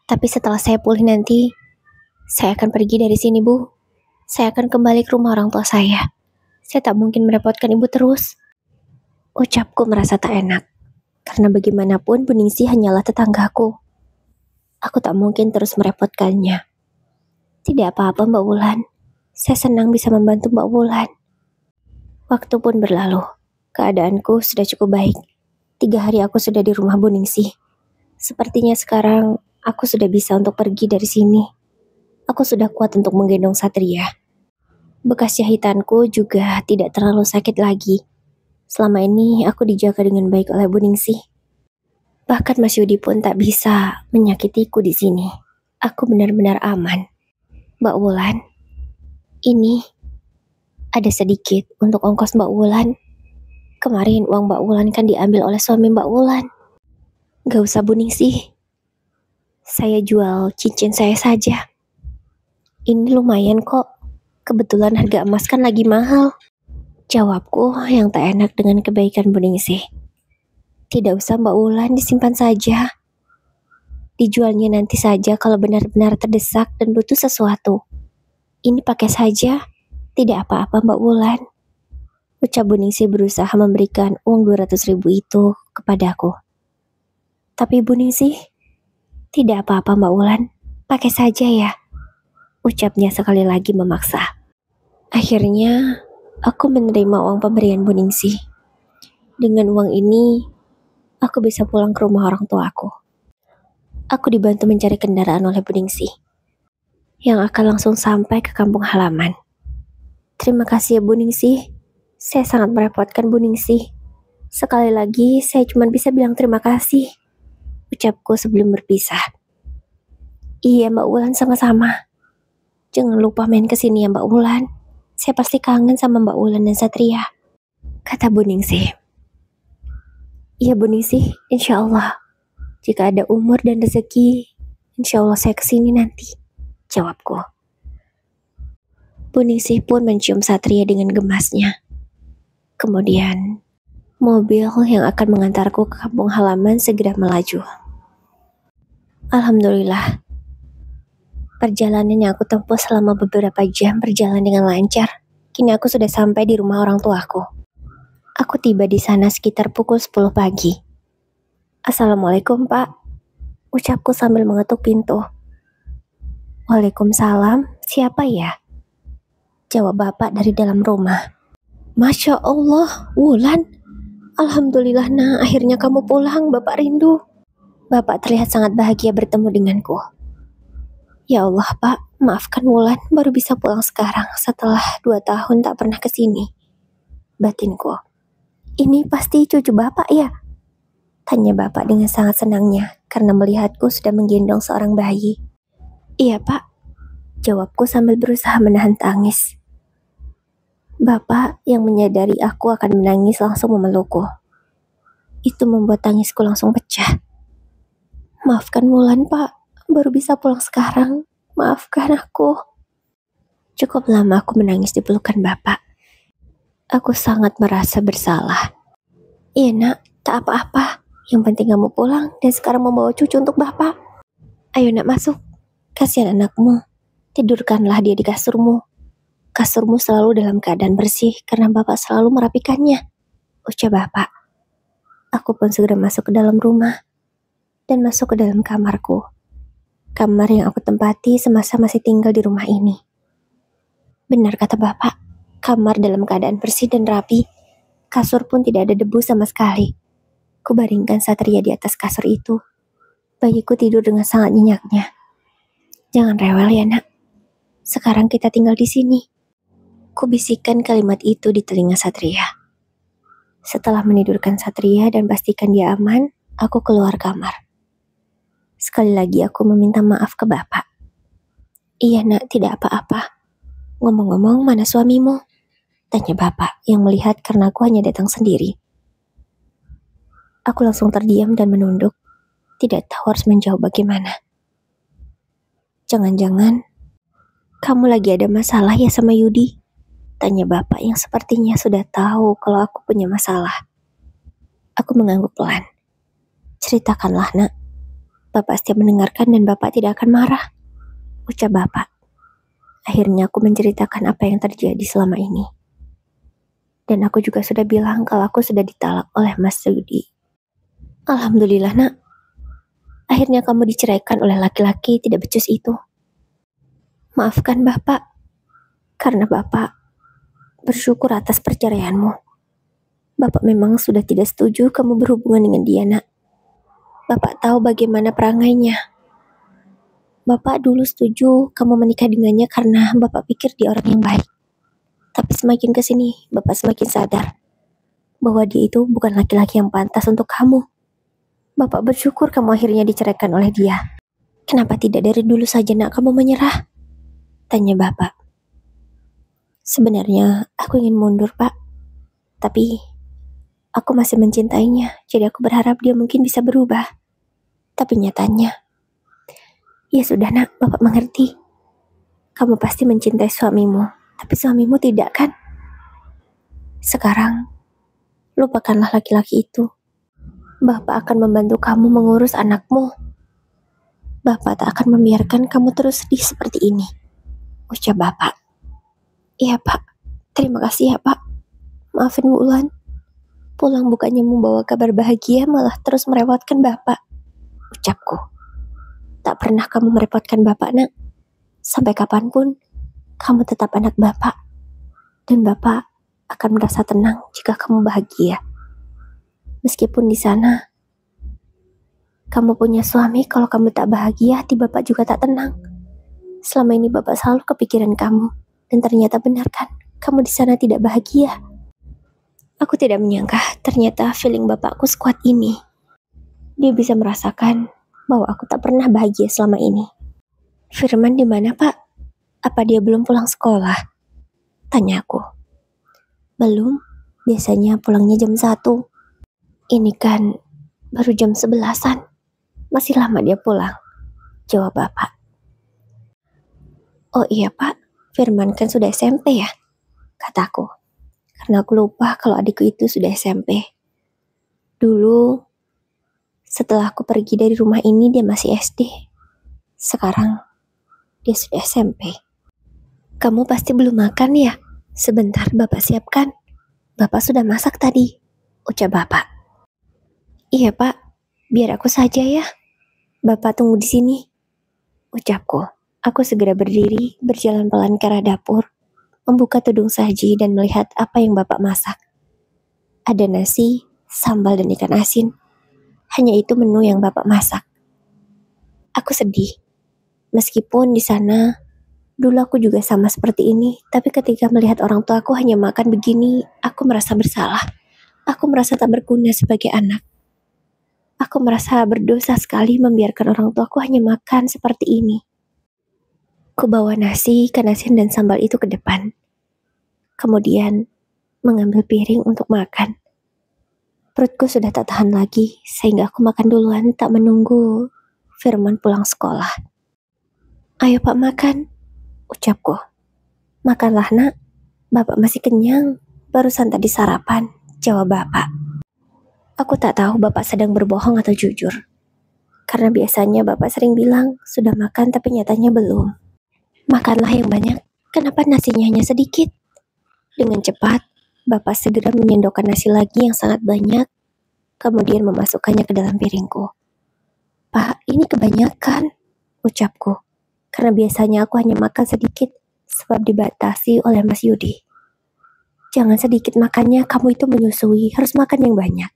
Speaker 1: Tapi setelah saya pulih nanti, saya akan pergi dari sini Bu. Saya akan kembali ke rumah orang tua saya. Saya tak mungkin merepotkan ibu terus. Ucapku merasa tak enak. Karena bagaimanapun Bu Ningsih hanyalah tetanggaku. Aku tak mungkin terus merepotkannya. Tidak apa-apa Mbak Wulan. Saya senang bisa membantu Mbak Wulan. Waktu pun berlalu. Keadaanku sudah cukup baik. 3 hari aku sudah di rumah Bu Ningsih. Sepertinya sekarang aku sudah bisa untuk pergi dari sini. Aku sudah kuat untuk menggendong Satria. Bekas jahitanku juga tidak terlalu sakit lagi. Selama ini aku dijaga dengan baik oleh Bu Ningsih. Bahkan Mas Yudi pun tak bisa menyakitiku di sini. Aku benar-benar aman. Mbak Wulan, ini ada sedikit untuk ongkos Mbak Wulan. Kemarin uang Mbak Wulan kan diambil oleh suami Mbak Wulan. Gak usah Bu Ningsih. Saya jual cincin saya saja. Ini lumayan kok. Kebetulan harga emas kan lagi mahal. Jawabku yang tak enak dengan kebaikan Bu Ningsih. Tidak usah Mbak Wulan, disimpan saja. Dijualnya nanti saja kalau benar-benar terdesak dan butuh sesuatu. Ini pakai saja. Tidak apa-apa Mbak Wulan, ucap Bu Ningsih berusaha memberikan uang 200.000 itu kepadaku. Tapi Bu Ningsih, tidak apa-apa Mbak Wulan, pakai saja ya, ucapnya sekali lagi memaksa. Akhirnya, aku menerima uang pemberian Bu Ningsih. Dengan uang ini, aku bisa pulang ke rumah orang tuaku. Aku dibantu mencari kendaraan oleh Bu Ningsih, yang akan langsung sampai ke kampung halaman. Terima kasih ya Bu Ningsih, saya sangat merepotkan Bu Ningsih. Sekali lagi, saya cuma bisa bilang terima kasih, ucapku sebelum berpisah. Iya Mbak Wulan, sama-sama. Jangan lupa main kesini ya Mbak Wulan. Saya pasti kangen sama Mbak Wulan dan Satria, kata Bu Ningsih. Iya Bu Ningsih, insya Allah. Jika ada umur dan rezeki, insya Allah saya kesini nanti, jawabku. Bu Ningsih pun mencium Satria dengan gemasnya. Kemudian, mobil yang akan mengantarku ke kampung halaman segera melaju. Alhamdulillah, perjalanan yang aku tempuh selama beberapa jam berjalan dengan lancar. Kini aku sudah sampai di rumah orang tuaku. Aku tiba di sana sekitar pukul 10 pagi. Assalamualaikum Pak, ucapku sambil mengetuk pintu. Waalaikumsalam, siapa ya? Jawab bapak dari dalam rumah. Masya Allah, Wulan. Alhamdulillah nah, akhirnya kamu pulang, bapak rindu. Bapak terlihat sangat bahagia bertemu denganku. Ya Allah Pak, maafkan Wulan, baru bisa pulang sekarang setelah 2 tahun tak pernah kesini. Batinku. Ini pasti cucu bapak ya? Tanya bapak dengan sangat senangnya karena melihatku sudah menggendong seorang bayi. Iya Pak, jawabku sambil berusaha menahan tangis. Bapak yang menyadari aku akan menangis langsung memelukku. Itu membuat tangisku langsung pecah. Maafkan Wulan Pak, baru bisa pulang sekarang. Maafkan aku. Cukup lama aku menangis di pelukan bapak. Aku sangat merasa bersalah. Iya nak, tak apa-apa. Yang penting kamu pulang dan sekarang membawa cucu untuk bapak. Ayo nak masuk. Kasihan anakmu. Tidurkanlah dia di kasurmu. Kasurmu selalu dalam keadaan bersih karena bapak selalu merapikannya, ucap bapak. Aku pun segera masuk ke dalam rumah dan masuk ke dalam kamarku. Kamar yang aku tempati semasa masih tinggal di rumah ini. Benar kata bapak, kamar dalam keadaan bersih dan rapi. Kasur pun tidak ada debu sama sekali. Kubaringkan Satria di atas kasur itu. Bayiku tidur dengan sangat nyenyaknya. Jangan rewel ya nak. Sekarang kita tinggal di sini. Kubisikkan kalimat itu di telinga Satria. Setelah menidurkan Satria dan pastikan dia aman, aku keluar kamar. Sekali lagi aku meminta maaf ke bapak. Iya nak, tidak apa-apa. Ngomong-ngomong, mana suamimu? Tanya bapak yang melihat karena aku hanya datang sendiri. Aku langsung terdiam dan menunduk. Tidak tahu harus menjawab bagaimana. Jangan-jangan kamu lagi ada masalah ya sama Yudi? Tanya bapak yang sepertinya sudah tahu kalau aku punya masalah. Aku mengangguk pelan. Ceritakanlah nak. Bapak setiap mendengarkan dan bapak tidak akan marah, ucap bapak. Akhirnya aku menceritakan apa yang terjadi selama ini. Dan aku juga sudah bilang kalau aku sudah ditalak oleh Mas Yudi. Alhamdulillah nak. Akhirnya kamu diceraikan oleh laki-laki tidak becus itu. Maafkan bapak. Karena bapak bersyukur atas perceraianmu. Bapak memang sudah tidak setuju kamu berhubungan dengan dia, nak. Bapak tahu bagaimana perangainya. Bapak dulu setuju kamu menikah dengannya karena bapak pikir dia orang yang baik. Tapi semakin kesini, bapak semakin sadar bahwa dia itu bukan laki-laki yang pantas untuk kamu. Bapak bersyukur kamu akhirnya diceraikan oleh dia. Kenapa tidak dari dulu saja nak kamu menyerah? Tanya bapak. Sebenarnya aku ingin mundur pak, tapi aku masih mencintainya, jadi aku berharap dia mungkin bisa berubah. Tapi nyatanya, ya sudah nak, bapak mengerti. Kamu pasti mencintai suamimu, tapi suamimu tidak kan? Sekarang, lupakanlah laki-laki itu. Bapak akan membantu kamu mengurus anakmu. Bapak tak akan membiarkan kamu terus sedih seperti ini, ucap bapak. Iya Pak, terima kasih ya Pak. Maafin Bu Ulan. Pulang bukannya membawa kabar bahagia, malah terus merepotkan Bapak. Ucapku. Tak pernah kamu merepotkan Bapak, Nak. Sampai kapanpun, kamu tetap anak Bapak. Dan Bapak akan merasa tenang jika kamu bahagia. Meskipun di sana, kamu punya suami, kalau kamu tak bahagia, hati Bapak juga tak tenang. Selama ini Bapak selalu kepikiran kamu. Dan ternyata benar kan, kamu di sana tidak bahagia. Aku tidak menyangka ternyata feeling Bapakku sekuat ini. Dia bisa merasakan bahwa aku tak pernah bahagia selama ini. Firman di mana Pak? Apa dia belum pulang sekolah? Tanya aku. Belum, biasanya pulangnya jam 1. Ini kan baru jam 11-an. Masih lama dia pulang. Jawab Bapak. Oh iya Pak, Firman kan sudah SMP ya? Kataku. Karena aku lupa kalau adikku itu sudah SMP. Dulu, setelah aku pergi dari rumah ini dia masih SD. Sekarang, dia sudah SMP. Kamu pasti belum makan ya? Sebentar Bapak siapkan. Bapak sudah masak tadi, ucap Bapak. Iya Pak, biar aku saja ya. Bapak tunggu di sini, ucapku. Aku segera berdiri, berjalan pelan ke arah dapur, membuka tudung saji dan melihat apa yang Bapak masak. Ada nasi, sambal dan ikan asin. Hanya itu menu yang Bapak masak. Aku sedih. Meskipun di sana, dulu aku juga sama seperti ini, tapi ketika melihat orang tua aku hanya makan begini, aku merasa bersalah. Aku merasa tak berguna sebagai anak. Aku merasa berdosa sekali membiarkan orang tuaku hanya makan seperti ini. Ku bawa nasi, ikan asin dan sambal itu ke depan. Kemudian mengambil piring untuk makan. Perutku sudah tak tahan lagi, sehingga aku makan duluan tak menunggu Firman pulang sekolah. Ayo Pak makan, ucapku. Makanlah Nak, Bapak masih kenyang, barusan tadi sarapan, jawab Bapak. Aku tak tahu Bapak sedang berbohong atau jujur. Karena biasanya Bapak sering bilang, sudah makan tapi nyatanya belum. Makanlah yang banyak, kenapa nasinya hanya sedikit? Dengan cepat, Bapak segera menyendokkan nasi lagi yang sangat banyak, kemudian memasukkannya ke dalam piringku. Pak, ini kebanyakan, ucapku. Karena biasanya aku hanya makan sedikit, sebab dibatasi oleh Mas Yudi. Jangan sedikit makannya, kamu itu menyusui, harus makan yang banyak.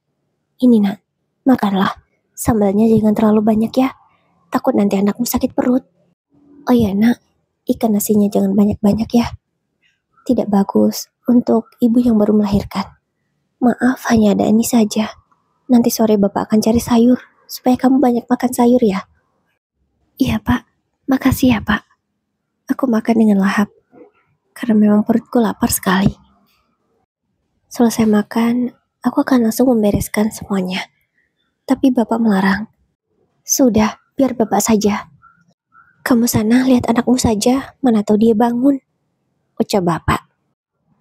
Speaker 1: Ini Nak, makanlah. Sambalnya jangan terlalu banyak ya, takut nanti anakmu sakit perut. Oh iya Nak, ikan nasinya jangan banyak-banyak ya. Tidak bagus untuk ibu yang baru melahirkan. Maaf, hanya ada ini saja. Nanti sore Bapak akan cari sayur, supaya kamu banyak makan sayur ya. Iya Pak, makasih ya Pak. Aku makan dengan lahap, karena memang perutku lapar sekali. Selesai makan, aku akan langsung membereskan semuanya. Tapi Bapak melarang. Sudah, biar Bapak saja. Kamu sana lihat anakmu saja, mana tahu dia bangun, ucap Bapak.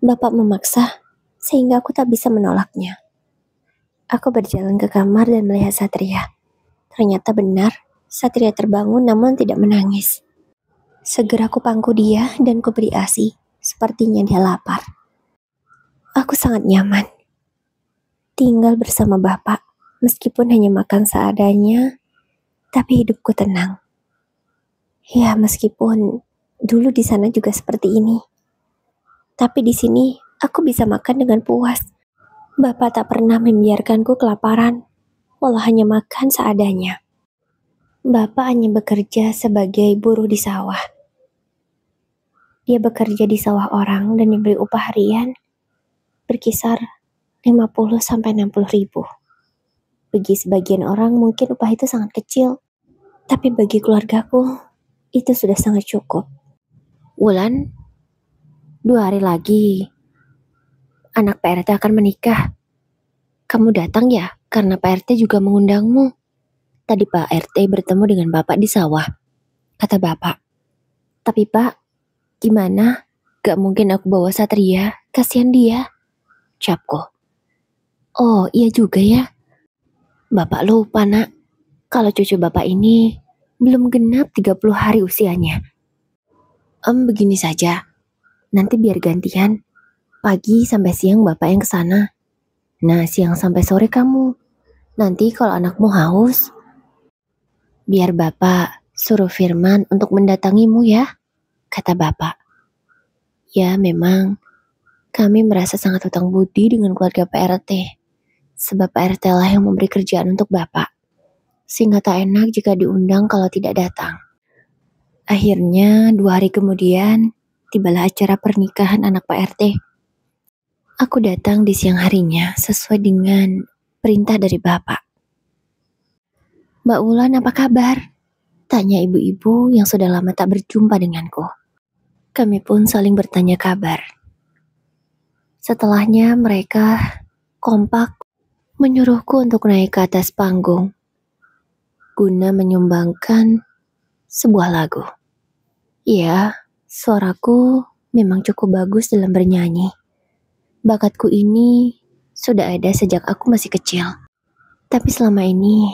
Speaker 1: Bapak memaksa, sehingga aku tak bisa menolaknya. Aku berjalan ke kamar dan melihat Satria. Ternyata benar, Satria terbangun namun tidak menangis. Segera ku pangku dia dan ku beri ASI, sepertinya dia lapar. Aku sangat nyaman. Tinggal bersama Bapak, meskipun hanya makan seadanya, tapi hidupku tenang. Ya, meskipun dulu di sana juga seperti ini. Tapi di sini aku bisa makan dengan puas. Bapak tak pernah membiarkanku kelaparan, malah hanya makan seadanya. Bapak hanya bekerja sebagai buruh di sawah. Dia bekerja di sawah orang dan diberi upah harian berkisar 50-60 ribu. Bagi sebagian orang mungkin upah itu sangat kecil, tapi bagi keluargaku itu sudah sangat cukup. Wulan, 2 hari lagi anak Pak RT akan menikah. Kamu datang ya? Karena Pak RT juga mengundangmu. Tadi Pak RT bertemu dengan Bapak di sawah. Kata Bapak. Tapi Pak, gimana? Gak mungkin aku bawa Satria, kasihan dia. Ucapku. Oh iya juga ya. Bapak lupa Nak, kalau cucu Bapak ini belum genap 30 hari usianya. Begini saja. Nanti biar gantian. Pagi sampai siang bapak yang kesana. Nah, siang sampai sore kamu. Nanti kalau anakmu haus, biar bapak suruh Firman untuk mendatangimu ya, kata bapak. Ya memang, kami merasa sangat hutang budi dengan keluarga Pak RT. Sebab Pak RT lah yang memberi kerjaan untuk bapak. Sehingga tak enak jika diundang kalau tidak datang. Akhirnya 2 hari kemudian, tibalah acara pernikahan anak Pak RT. Aku datang di siang harinya sesuai dengan perintah dari bapak. Mbak Wulan, apa kabar? Tanya ibu-ibu yang sudah lama tak berjumpa denganku. Kami pun saling bertanya kabar. Setelahnya mereka kompak menyuruhku untuk naik ke atas panggung guna menyumbangkan sebuah lagu. Ya, suaraku memang cukup bagus dalam bernyanyi. Bakatku ini sudah ada sejak aku masih kecil. Tapi selama ini,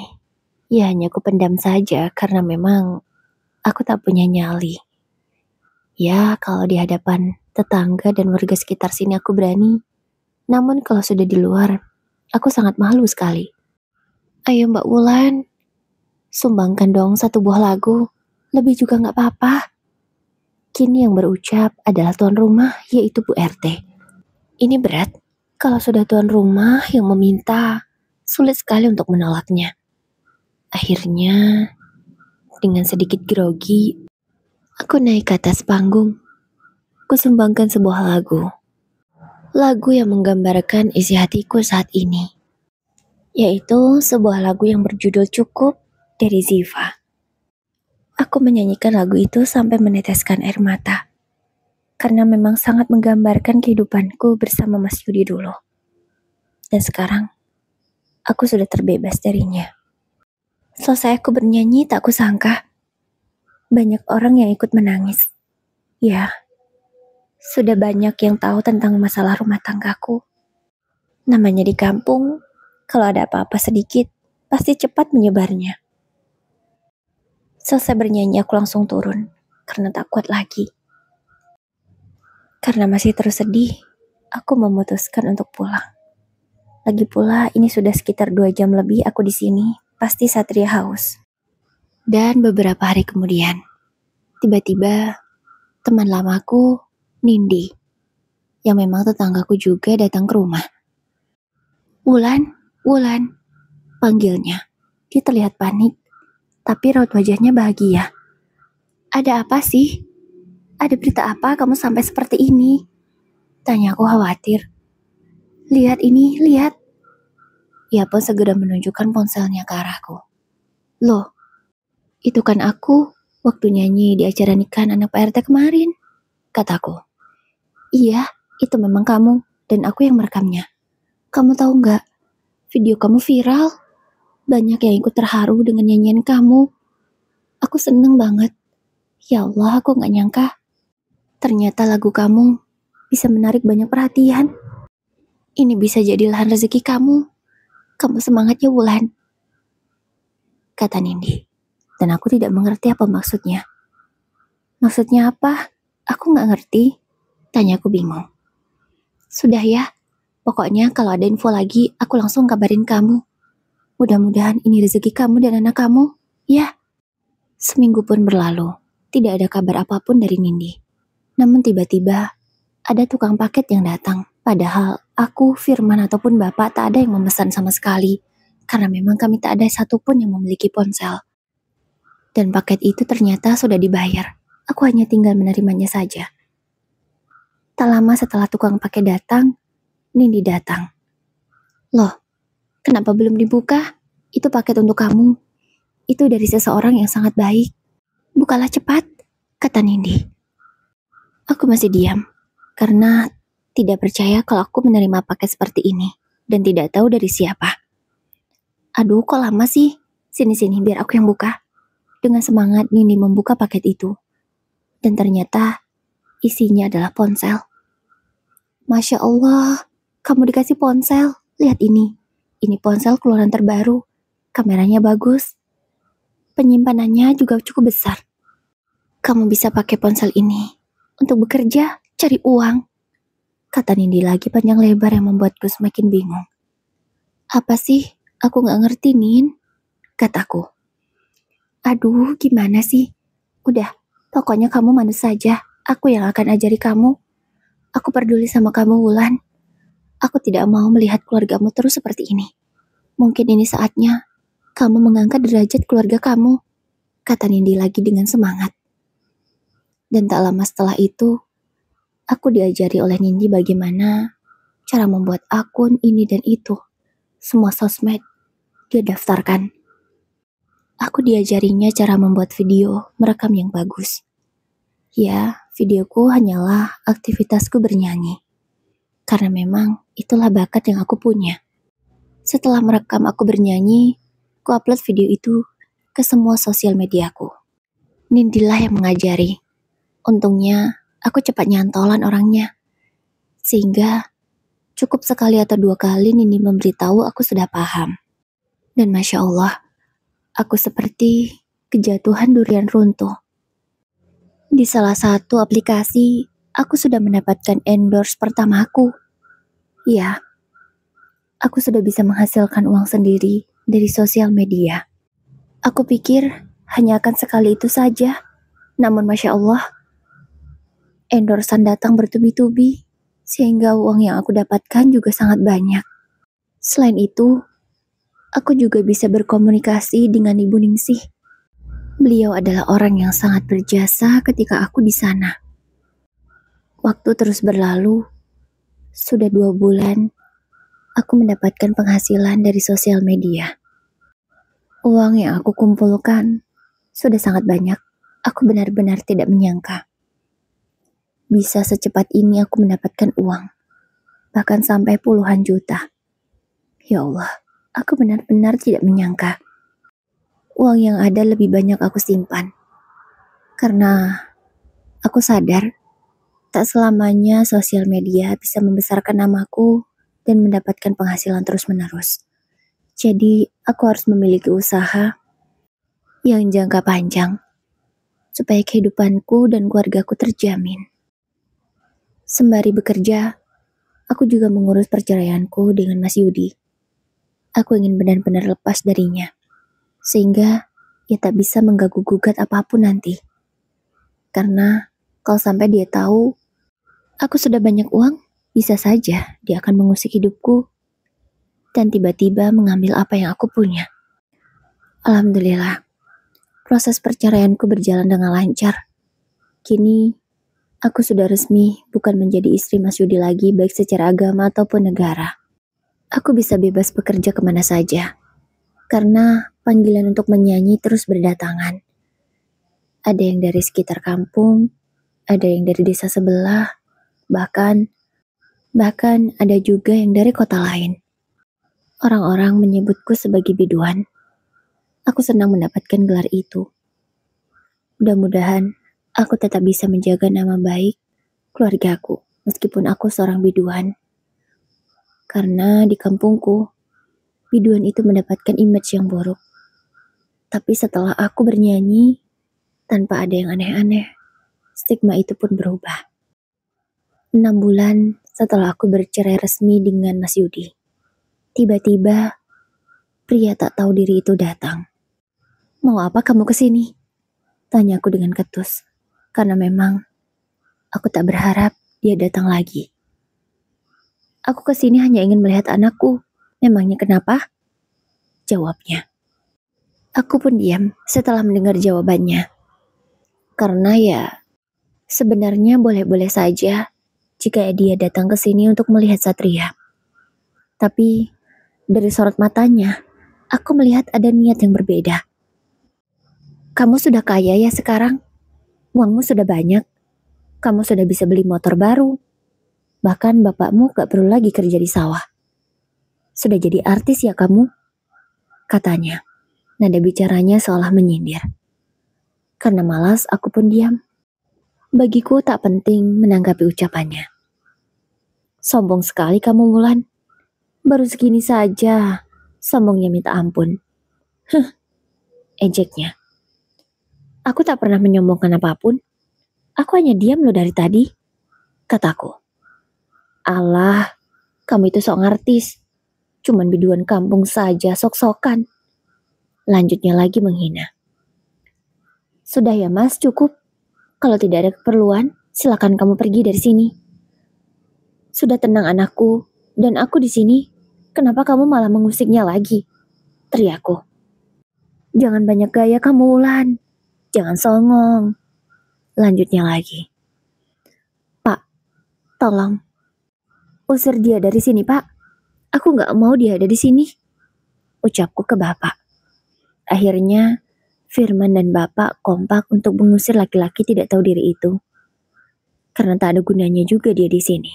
Speaker 1: ya hanya aku pendam saja karena memang aku tak punya nyali. Ya, kalau di hadapan tetangga dan warga sekitar sini aku berani. Namun kalau sudah di luar, aku sangat malu sekali. Ayo Mbak Wulan, sumbangkan dong satu buah lagu. Lebih juga gak apa-apa. Kini yang berucap adalah tuan rumah, yaitu Bu RT. Ini berat, kalau sudah tuan rumah yang meminta, sulit sekali untuk menolaknya. Akhirnya, dengan sedikit grogi, aku naik ke atas panggung. Kusumbangkan sebuah lagu. Lagu yang menggambarkan isi hatiku saat ini. Yaitu sebuah lagu yang berjudul Cukup dari Ziva. Aku menyanyikan lagu itu sampai meneteskan air mata. Karena memang sangat menggambarkan kehidupanku bersama Mas Yudi dulu. Dan sekarang, aku sudah terbebas darinya. Selesai aku bernyanyi, tak kusangka banyak orang yang ikut menangis. Ya, sudah banyak yang tahu tentang masalah rumah tanggaku. Namanya di kampung, kalau ada apa-apa sedikit, pasti cepat menyebarnya. Selesai bernyanyi, aku langsung turun, karena tak kuat lagi. Karena masih terus sedih, aku memutuskan untuk pulang. Lagi pula, ini sudah sekitar 2 jam lebih aku di sini, pasti Satria haus. Dan beberapa hari kemudian, tiba-tiba teman lamaku, Nindi, yang memang tetanggaku juga datang ke rumah. Wulan, Wulan, panggilnya. Dia terlihat panik, tapi raut wajahnya bahagia. Ada apa sih? Ada berita apa kamu sampai seperti ini? Tanya aku khawatir. Lihat ini, lihat. Ia pun segera menunjukkan ponselnya ke arahku. Loh, itu kan aku waktu nyanyi di acara nikahan anak Pak RT kemarin, kataku. Iya, itu memang kamu dan aku yang merekamnya. Kamu tahu nggak? Video kamu viral. Banyak yang ikut terharu dengan nyanyian kamu. Aku seneng banget. Ya Allah, aku nggak nyangka. Ternyata lagu kamu bisa menarik banyak perhatian. Ini bisa jadi lahan rezeki kamu. Kamu semangat ya Wulan, kata Nindi. Dan aku tidak mengerti apa maksudnya. Maksudnya apa? Aku nggak ngerti. Tanya aku bingung. Sudah ya, pokoknya kalau ada info lagi, aku langsung kabarin kamu. Mudah-mudahan ini rezeki kamu dan anak kamu, ya. Seminggu pun berlalu, tidak ada kabar apapun dari Nindi. Namun tiba-tiba, ada tukang paket yang datang. Padahal aku, Firman ataupun Bapak tak ada yang memesan sama sekali. Karena memang kami tak ada satupun yang memiliki ponsel. Dan paket itu ternyata sudah dibayar. Aku hanya tinggal menerimanya saja. Tak lama setelah tukang paket datang, Nindi datang. Loh, kenapa belum dibuka? Itu paket untuk kamu. Itu dari seseorang yang sangat baik. Bukalah cepat, kata Nindi. Aku masih diam, karena tidak percaya kalau aku menerima paket seperti ini, dan tidak tahu dari siapa. Aduh, kok lama sih? Sini-sini, biar aku yang buka. Dengan semangat, Nindi membuka paket itu. Dan ternyata, isinya adalah ponsel. Masya Allah, kamu dikasih ponsel. Lihat ini. Ini ponsel keluaran terbaru. Kameranya bagus. Penyimpanannya juga cukup besar. Kamu bisa pakai ponsel ini untuk bekerja. Cari uang, kata Nindi lagi panjang lebar yang membuatku semakin bingung. Apa sih? Aku gak ngerti, Nin, kataku. Aduh, gimana sih? Udah, pokoknya kamu manut saja. Aku yang akan ajari kamu. Aku peduli sama kamu, Wulan. Aku tidak mau melihat keluargamu terus seperti ini. Mungkin ini saatnya kamu mengangkat derajat keluarga kamu, kata Nindi lagi dengan semangat. Dan tak lama setelah itu, aku diajari oleh Nindi bagaimana cara membuat akun ini dan itu. Semua sosmed dia daftarkan. Aku diajarinya cara membuat video merekam yang bagus. Ya, videoku hanyalah aktivitasku bernyanyi. Karena memang itulah bakat yang aku punya. Setelah merekam aku bernyanyi, ku upload video itu ke semua sosial mediaku. Nindilah yang mengajari. Untungnya, aku cepat nyantolan orangnya. Sehingga cukup sekali atau 2 kali Nindi memberitahu aku sudah paham. Dan Masya Allah, aku seperti kejatuhan durian runtuh. Di salah satu aplikasi, aku sudah mendapatkan endorse pertamaku. Ya, aku sudah bisa menghasilkan uang sendiri dari sosial media. Aku pikir hanya akan sekali itu saja. Namun Masya Allah, endorsan datang bertubi-tubi, sehingga uang yang aku dapatkan juga sangat banyak. Selain itu, aku juga bisa berkomunikasi dengan Ibu Ningsih. Beliau adalah orang yang sangat berjasa ketika aku di sana. Waktu terus berlalu, sudah 2 bulan, aku mendapatkan penghasilan dari sosial media. Uang yang aku kumpulkan sudah sangat banyak. Aku benar-benar tidak menyangka. Bisa secepat ini aku mendapatkan uang. Bahkan sampai puluhan juta. Ya Allah, aku benar-benar tidak menyangka. Uang yang ada lebih banyak aku simpan. Karena aku sadar, tak selamanya sosial media bisa membesarkan namaku dan mendapatkan penghasilan terus-menerus. Jadi, aku harus memiliki usaha yang jangka panjang, supaya kehidupanku dan keluargaku terjamin. Sembari bekerja, aku juga mengurus perceraianku dengan Mas Yudi. Aku ingin benar-benar lepas darinya, sehingga ia tak bisa mengganggu-gugat apapun nanti. Karena kalau sampai dia tahu aku sudah banyak uang, bisa saja dia akan mengusik hidupku dan tiba-tiba mengambil apa yang aku punya. Alhamdulillah, proses perceraianku berjalan dengan lancar. Kini, aku sudah resmi bukan menjadi istri Mas Yudi lagi baik secara agama ataupun negara. Aku bisa bebas bekerja kemana saja, karena panggilan untuk menyanyi terus berdatangan. Ada yang dari sekitar kampung, ada yang dari desa sebelah, bahkan ada juga yang dari kota lain. Orang-orang menyebutku sebagai biduan. Aku senang mendapatkan gelar itu. Mudah-mudahan aku tetap bisa menjaga nama baik keluargaku, meskipun aku seorang biduan. Karena di kampungku, biduan itu mendapatkan image yang buruk. Tapi setelah aku bernyanyi, tanpa ada yang aneh-aneh, stigma itu pun berubah. 6 bulan setelah aku bercerai resmi dengan Mas Yudi, tiba-tiba pria tak tahu diri itu datang. Mau apa kamu kesini? Tanyaku dengan ketus, karena memang aku tak berharap dia datang lagi. Aku kesini hanya ingin melihat anakku. Memangnya kenapa? Jawabnya. Aku pun diam setelah mendengar jawabannya. Karena ya, sebenarnya boleh-boleh saja jika dia datang ke sini untuk melihat Satria. Tapi dari sorot matanya, aku melihat ada niat yang berbeda. Kamu sudah kaya ya sekarang? Uangmu sudah banyak. Kamu sudah bisa beli motor baru. Bahkan bapakmu gak perlu lagi kerja di sawah. Sudah jadi artis ya kamu? Katanya. Nada bicaranya seolah menyindir. Karena malas, aku pun diam. Bagiku tak penting menanggapi ucapannya. Sombong sekali kamu, Wulan. Baru segini saja, sombongnya minta ampun. Ejeknya. Aku tak pernah menyombongkan apapun. Aku hanya diam loh dari tadi. kataku. Alah, kamu itu sok ngartis. Cuman biduan kampung saja sok-sokan. Lanjutnya lagi menghina. Sudah ya mas, cukup. Kalau tidak ada keperluan, silakan kamu pergi dari sini. Sudah tenang anakku, dan aku di sini. Kenapa kamu malah mengusiknya lagi? Teriakku. Jangan banyak gaya kamu, Wulan. Jangan songong. Lanjutnya lagi. Pak, tolong. Usir dia dari sini, Pak. Aku gak mau dia ada di sini. Ucapku ke bapak. Akhirnya, Firman dan bapak kompak untuk mengusir laki-laki tidak tahu diri itu. Karena tak ada gunanya juga dia di sini.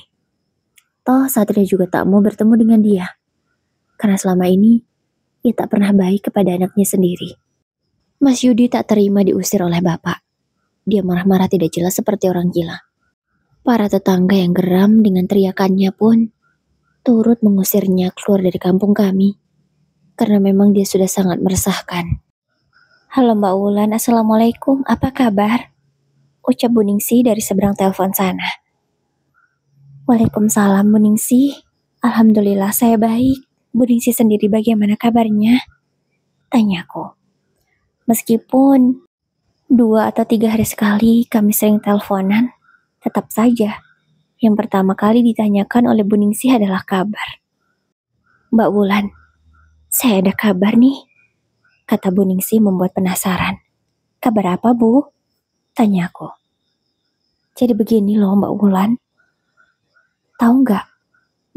Speaker 1: Toh Satria juga tak mau bertemu dengan dia. Karena selama ini, ia tak pernah baik kepada anaknya sendiri. Mas Yudi tak terima diusir oleh bapak. Dia marah-marah tidak jelas seperti orang gila. Para tetangga yang geram dengan teriakannya pun turut mengusirnya keluar dari kampung kami. Karena memang dia sudah sangat meresahkan. Halo Mbak Wulan, Assalamualaikum, apa kabar? Ucap Bu Ningsih dari seberang telepon sana. Waalaikumsalam Bu Ningsih, alhamdulillah saya baik. Bu Ningsih sendiri bagaimana kabarnya? Tanyaku. Meskipun 2 atau 3 hari sekali kami sering teleponan, tetap saja yang pertama kali ditanyakan oleh Bu Ningsih adalah kabar. Mbak Wulan, saya ada kabar nih, kata Bu Ningsih membuat penasaran. Kabar apa Bu? Tanyaku. Jadi begini loh Mbak Wulan, tahu nggak,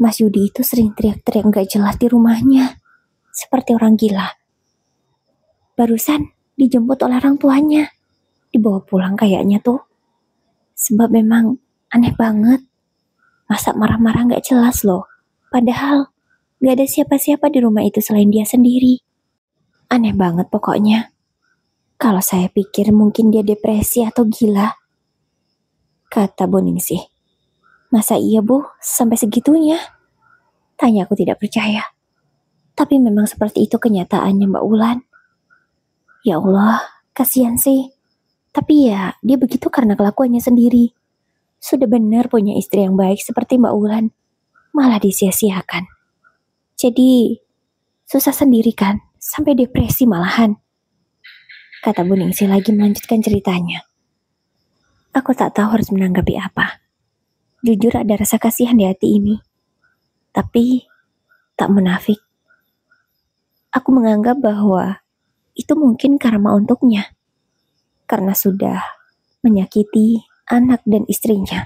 Speaker 1: Mas Yudi itu sering teriak-teriak nggak jelas di rumahnya, seperti orang gila. Barusan dijemput oleh orang tuanya, dibawa pulang kayaknya tuh. Sebab memang aneh banget, masa marah-marah nggak jelas loh. Padahal nggak ada siapa-siapa di rumah itu selain dia sendiri. Aneh banget pokoknya. Kalau saya pikir mungkin dia depresi atau gila, kata Bu Ningsih. Masa iya Bu, sampai segitunya? Tanya aku tidak percaya. Tapi memang seperti itu kenyataannya Mbak Wulan. Ya Allah, kasihan sih. Tapi ya, dia begitu karena kelakuannya sendiri. Sudah benar punya istri yang baik seperti Mbak Wulan, malah disia-siakan. Jadi, susah sendiri kan, sampai depresi malahan. Kata Bu Ningsih lagi melanjutkan ceritanya. Aku tak tahu harus menanggapi apa. Jujur ada rasa kasihan di hati ini. Tapi, tak munafik. Aku menganggap bahwa itu mungkin karma untuknya. Karena sudah menyakiti anak dan istrinya.